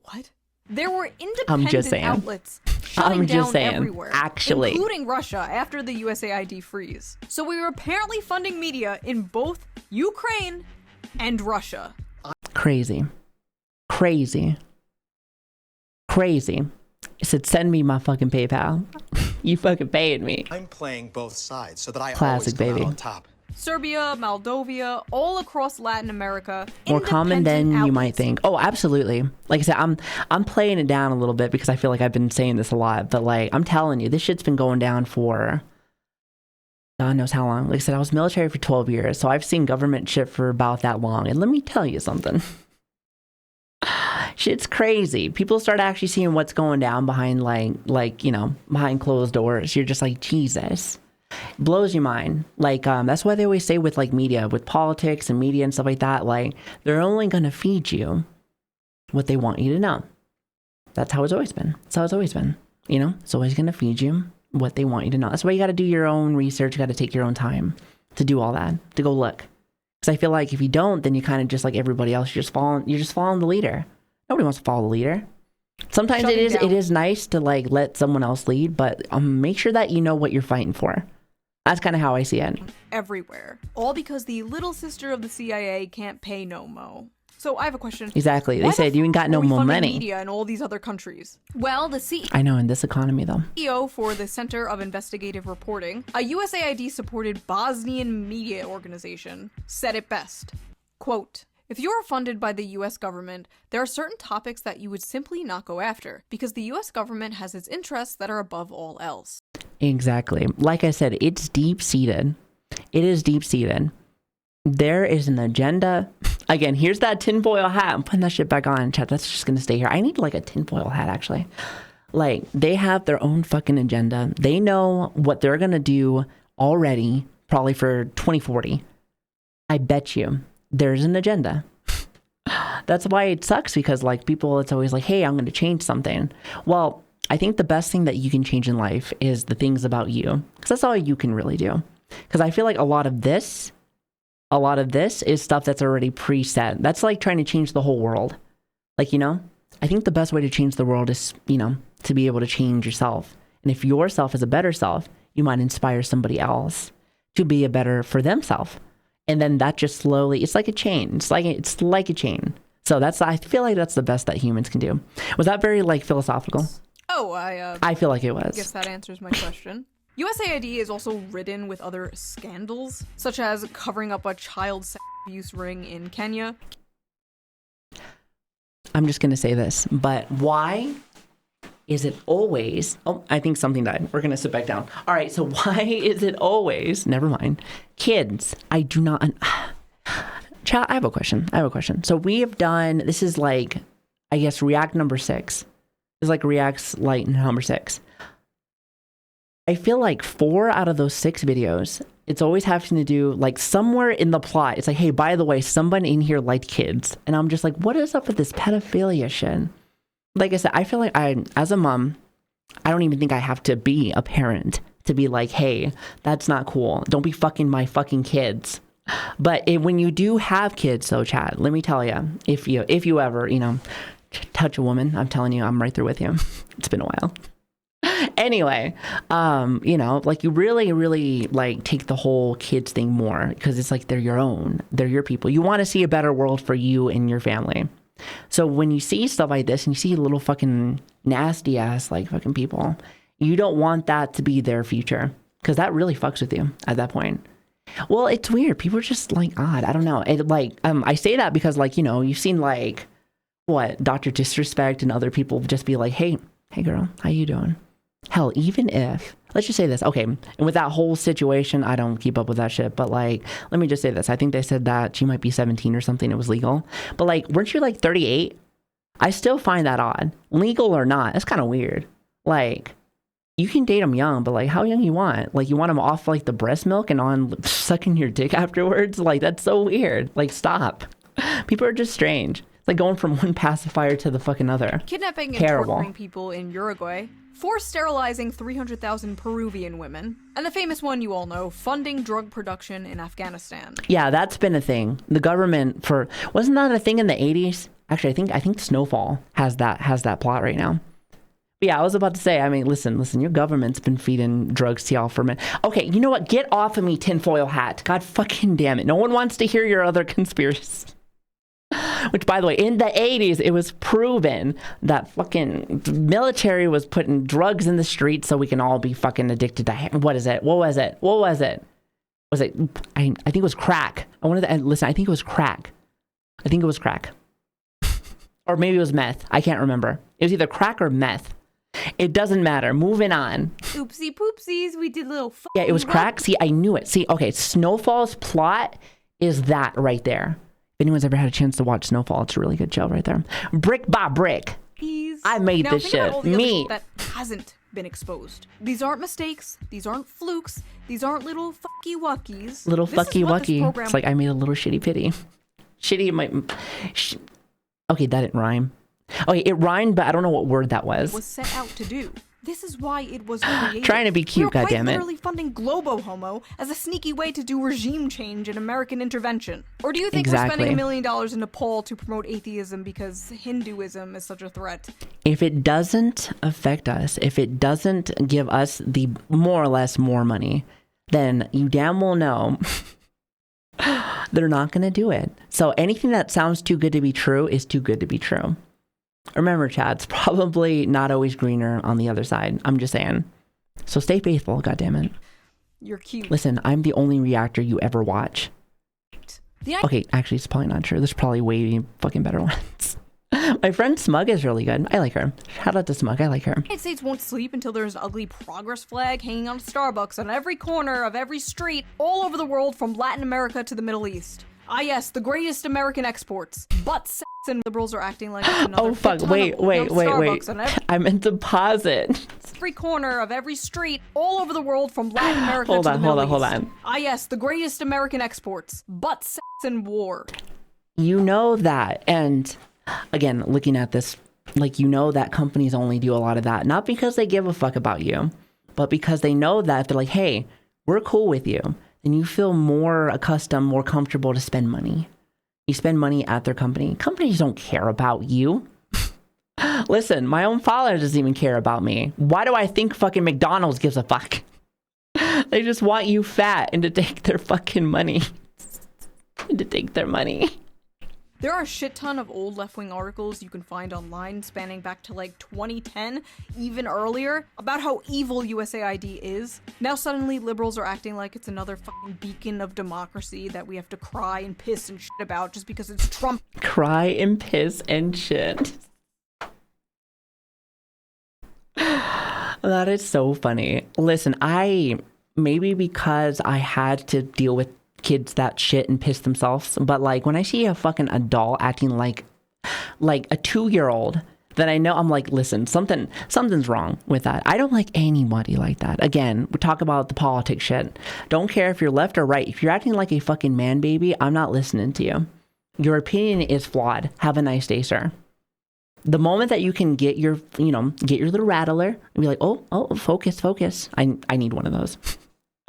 What? There were independent outlets shutting down everywhere, actually, including Russia after the USAID freeze. So we were apparently funding media in both Ukraine and Russia. Crazy. I said, send me my fucking PayPal. You fucking paid me. I'm playing both sides so that I Classic, always come baby. out on top. Serbia, Moldova, all across Latin America. More common than outlets. you might think. Oh, absolutely. Like I said, I'm playing it down a little bit because I feel like I've been saying this a lot. But like, I'm telling you, this shit's been going down for God knows how long. Like I said, I was military for 12 years, so I've seen government shit for about that long. And let me tell you something. Shit's crazy. People start actually seeing what's going down behind behind closed doors. You're just like, Jesus. Blows your mind. Like that's why they always say with like media, with politics and media and stuff like that, like they're only going to feed you what they want you to know. That's how it's always been. It's always going to feed you what they want you to know. That's why you got to do your own research. You got to take your own time to do all that, to go look. Because I feel like if you don't, then you kind of just like everybody else, you're just following the leader. Nobody wants to follow the leader. Sometimes it is nice to like let someone else lead, but make sure that you know what you're fighting for. That's kind of how I see it. Everywhere. All because the little sister of the CIA can't pay no mo. So I have a question. Exactly. They said you ain't got no more money. Media in all these other countries. Well, the CEO. I know, in this economy though. CEO for the Center of Investigative Reporting, a USAID-supported Bosnian media organization, said it best. Quote, if you are funded by the US government, there are certain topics that you would simply not go after because the US government has its interests that are above all else. Exactly. Like I said, it's deep-seated. It is deep-seated. There is an agenda. Again, here's that tinfoil hat. I'm putting that shit back on, chat. That's just going to stay here. I need like a tinfoil hat, actually. Like, they have their own fucking agenda. They know what they're going to do already, probably for 2040. I bet you there's an agenda. That's why it sucks, because like people, it's always like, hey, I'm going to change something. Well, I think the best thing that you can change in life is the things about you, because that's all you can really do. Because I feel like a lot of this is stuff that's already preset. That's like trying to change the whole world. Like, I think the best way to change the world is, to be able to change yourself. And if yourself is a better self, you might inspire somebody else to be a better for themselves. And then that just slowly, it's like a chain. It's like a chain. So I feel like that's the best that humans can do. Was that very like philosophical? Oh, I feel like it was. I guess that answers my question. USAID is also ridden with other scandals, such as covering up a child sex abuse ring in Kenya. I'm just going to say this, but why is it always... Oh, I think something died. We're going to sit back down. All right, so why is it always... Never mind. Kids, I do not... Chat, I have a question. So we have done... This is like, I guess, React number 6. It's like React's like number 6. I feel like 4 out of those 6 videos, it's always having to do like somewhere in the plot. It's like, hey, by the way, someone in here liked kids. And I'm just like, what is up with this pedophilia shit? Like I said, I feel like as a mom, I don't even think I have to be a parent to be like, hey, that's not cool. Don't be fucking my fucking kids. But when you do have kids, though, Chad, let me tell you, if you ever, touch a woman, I'm telling you, I'm right there with you. It's been a while. Anyway, like you really, really like take the whole kids thing more, because it's like they're your own, they're your people. You want to see a better world for you and your family. So when you see stuff like this and you see little fucking nasty ass like fucking people, you don't want that to be their future, because that really fucks with you at that point. Well, it's weird. People are just like odd. I don't know. It like I say that because like you've seen like what Dr. Disrespect and other people just be like, hey girl, how you doing? Hell, even if, let's just say this, okay, and with that whole situation, I don't keep up with that shit, but like, let me just say this. I think they said that she might be 17 or something. It was legal. But like, weren't you like 38? I still find that odd. Legal or not, that's kind of weird. Like, you can date them young, but like, how young you want? Like, you want them off like the breast milk and on sucking your dick afterwards? Like, that's so weird. Like, stop. People are just strange. It's Like going from one pacifier to the fucking other. Kidnapping and Terrible. torturing people in Uruguay. Forced sterilizing 300,000 Peruvian women. And the famous one you all know, funding drug production in Afghanistan. Yeah, that's been a thing. The government wasn't that a thing in the 80s? Actually, I think Snowfall has that plot right now. But yeah, I was about to say, I mean, listen, your government's been feeding drugs to y'all for a minute. Okay, you know what? Get off of me, tinfoil hat. God fucking damn it. No one wants to hear your other conspiracies. Which, by the way, in the 80s, it was proven that fucking military was putting drugs in the streets so we can all be fucking addicted to... What was it? Was it? I think it was crack. Listen, I think it was crack. Or maybe it was meth. I can't remember. It was either crack or meth. It doesn't matter. Moving on. Oopsie poopsies, we did little Yeah, it was crack. See, I knew it. See, okay, Snowfall's plot is that right there. If anyone's ever had a chance to watch Snowfall, it's a really good show right there. Brick by brick. I made this shit. Me. That hasn't been exposed. These aren't mistakes. These aren't flukes. These aren't little fucky wuckies. Little fucky wucky. It's like I made a little shitty pity. Okay, that didn't rhyme. Okay, it rhymed, but I don't know what word that was. Was set out to do. This is why it was created. Trying to be cute, goddammit. We're literally funding Globo Homo as a sneaky way to do regime change and American intervention. Or do you think we're spending $1 million in Nepal to promote atheism because Hinduism is such a threat? If it doesn't affect us, if it doesn't give us the more or less more money, then you damn well know they're not going to do it. So anything that sounds too good to be true is too good to be true. Remember, Chad, it's probably not always greener on the other side. I'm just saying. So stay faithful, goddammit. You're cute. Listen, I'm the only reactor you ever watch. Okay, actually, it's probably not true. There's probably way fucking better ones. My friend Smug is really good. I like her. Shout out to Smug. I like her. The United States won't sleep until there's an ugly progress flag hanging on Starbucks on every corner of every street all over the world from Latin America to the Middle East. Ah yes, the greatest American exports. But sex and liberals are acting like it's another oh fuck, wait. I meant to pause it. Every corner of every street all over the world from Latin America to the Middle East. Hold on. Ah yes, the greatest American exports. But sex and war. You know that, and again, looking at this, like, you know that companies only do a lot of that, not because they give a fuck about you, but because they know that if they're like, hey, we're cool with you, then you feel more accustomed, more comfortable to spend money. You spend money at their company. Companies don't care about you. Listen, my own father doesn't even care about me. Why do I think fucking McDonald's gives a fuck? They just want you fat and to take their fucking money. There are a shit ton of old left-wing articles you can find online spanning back to like 2010, even earlier, about how evil USAID is. Now suddenly liberals are acting like it's another fucking beacon of democracy that we have to cry and piss and shit about just because it's Trump. Cry and piss and shit. That is so funny. Listen, maybe because I had to deal with kids that shit and piss themselves, but like when I see a fucking adult acting like a 2-year-old, then I know, I'm like, listen, something's wrong with that. I don't like anybody like that. Again, we talk about the politics shit. Don't care if you're left or right. If you're acting like a fucking man baby, I'm not listening to you. Your opinion is flawed. Have a nice day, sir. The moment that you can get your little rattler and be like, oh, focus. I need one of those.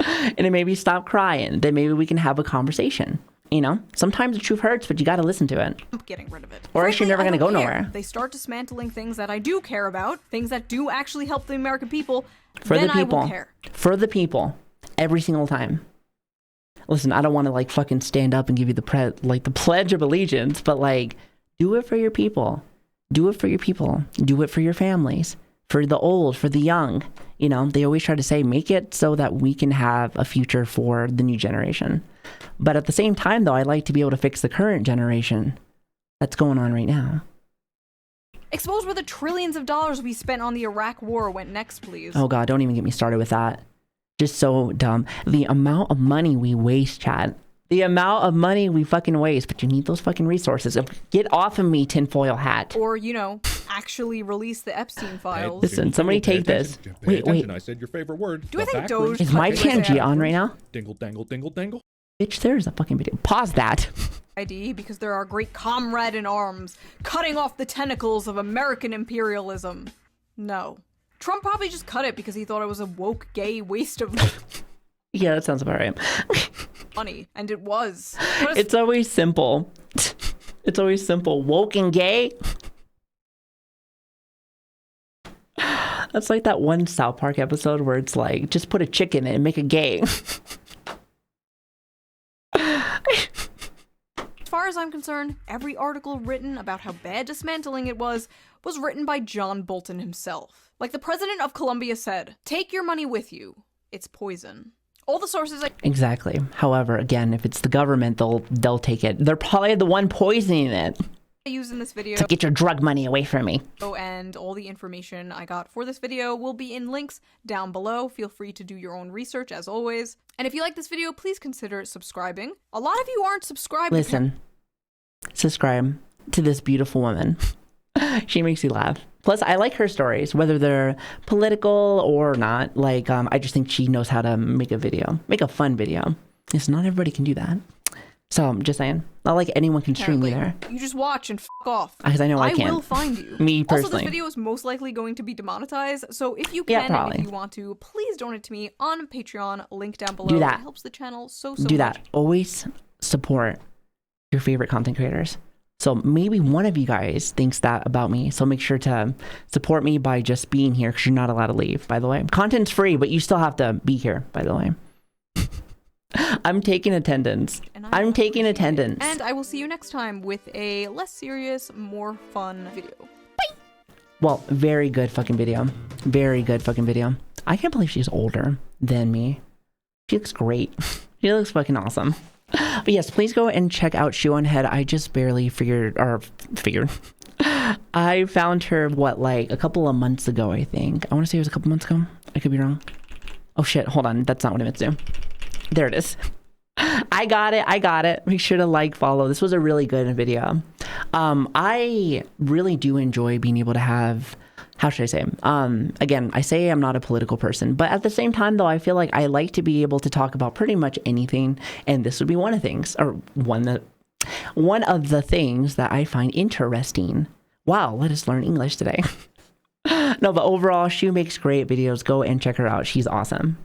And then maybe stop crying. Then maybe we can have a conversation. You know, sometimes the truth hurts, but you got to listen to it. I'm getting rid of it. Or else you're never going to go nowhere. They start dismantling things that I do care about, things that do actually help the American people. For then the people. I will care. For the people. Every single time. Listen, I don't want to like fucking stand up and give you the Pledge of Allegiance, but like, do it for your people. Do it for your people. Do it for your families. For the old, for the young. You know, they always try to say, make it so that we can have a future for the new generation. But at the same time, though, I like to be able to fix the current generation that's going on right now. Expose where the trillions of dollars we spent on the Iraq war went next, please. Oh, God, don't even get me started with that. Just so dumb. The amount of money we waste, Chad. The amount of money we fucking waste, but you need those fucking resources. Get off of me, tinfoil hat. Or, you know, actually release the Epstein files. Listen, somebody take this. Wait. I said your favorite word. Do I think Doge... Is my Pangaea on right now? Dingle, dangle, dingle, dangle. Bitch, there's a fucking video. Pause that. ID because they're our great comrade in arms, cutting off the tentacles of American imperialism. No. Trump probably just cut it because he thought it was a woke gay waste of Yeah, that sounds about right. money, and it was. It's always simple. It's always simple. Woke and gay. That's like that one South Park episode where it's like, just put a chick in it and make it gay. As far as I'm concerned, every article written about how bad dismantling it was written by John Bolton himself. Like the president of Colombia said, take your money with you. It's poison. All the sources Exactly. However, again, if it's the government, they'll take it. They're probably the one poisoning it. I use in this video To get your drug money away from me. and all the information I got for this video will be in links down below. Feel free to do your own research as always. And if you like this video, please consider subscribing. A lot of you aren't subscribed. Listen, subscribe to this beautiful woman. She makes you laugh. Plus, I like her stories, whether they're political or not. Like, I just think she knows how to make a fun video. Yes, not everybody can do that. So I'm just saying, not like anyone can stream either. You just watch and fuck off. Because I know I can't. will find you. Me personally. Also, this video is most likely going to be demonetized, so if you can and if you want to, please donate to me on Patreon. Link down below. Do that. It helps the channel so Do that. much. Always support your favorite content creators. So maybe one of you guys thinks that about me. So make sure to support me by just being here, because you're not allowed to leave, by the way. Content's free, but you still have to be here, by the way. I'm taking attendance. I'm taking attendance. And I will see you next time with a less serious, more fun video. Bye! Well, very good fucking video. Very good fucking video. I can't believe she's older than me. She looks great. She looks fucking awesome. But yes, please go and check out Shoe on Head. I just barely figured. I found her, like a couple of months ago, I think. I want to say it was a couple months ago. I could be wrong. Oh shit, hold on. That's not what I meant to do. There it is. I got it. Make sure to follow. This was a really good video. I really do enjoy being able to have, how should I say? Again, I say I'm not a political person, but at the same time though, I feel like I like to be able to talk about pretty much anything. And this would be one of the things that I find interesting. Wow, let us learn English today. No, but overall, Shoe makes great videos. Go and check her out. She's awesome.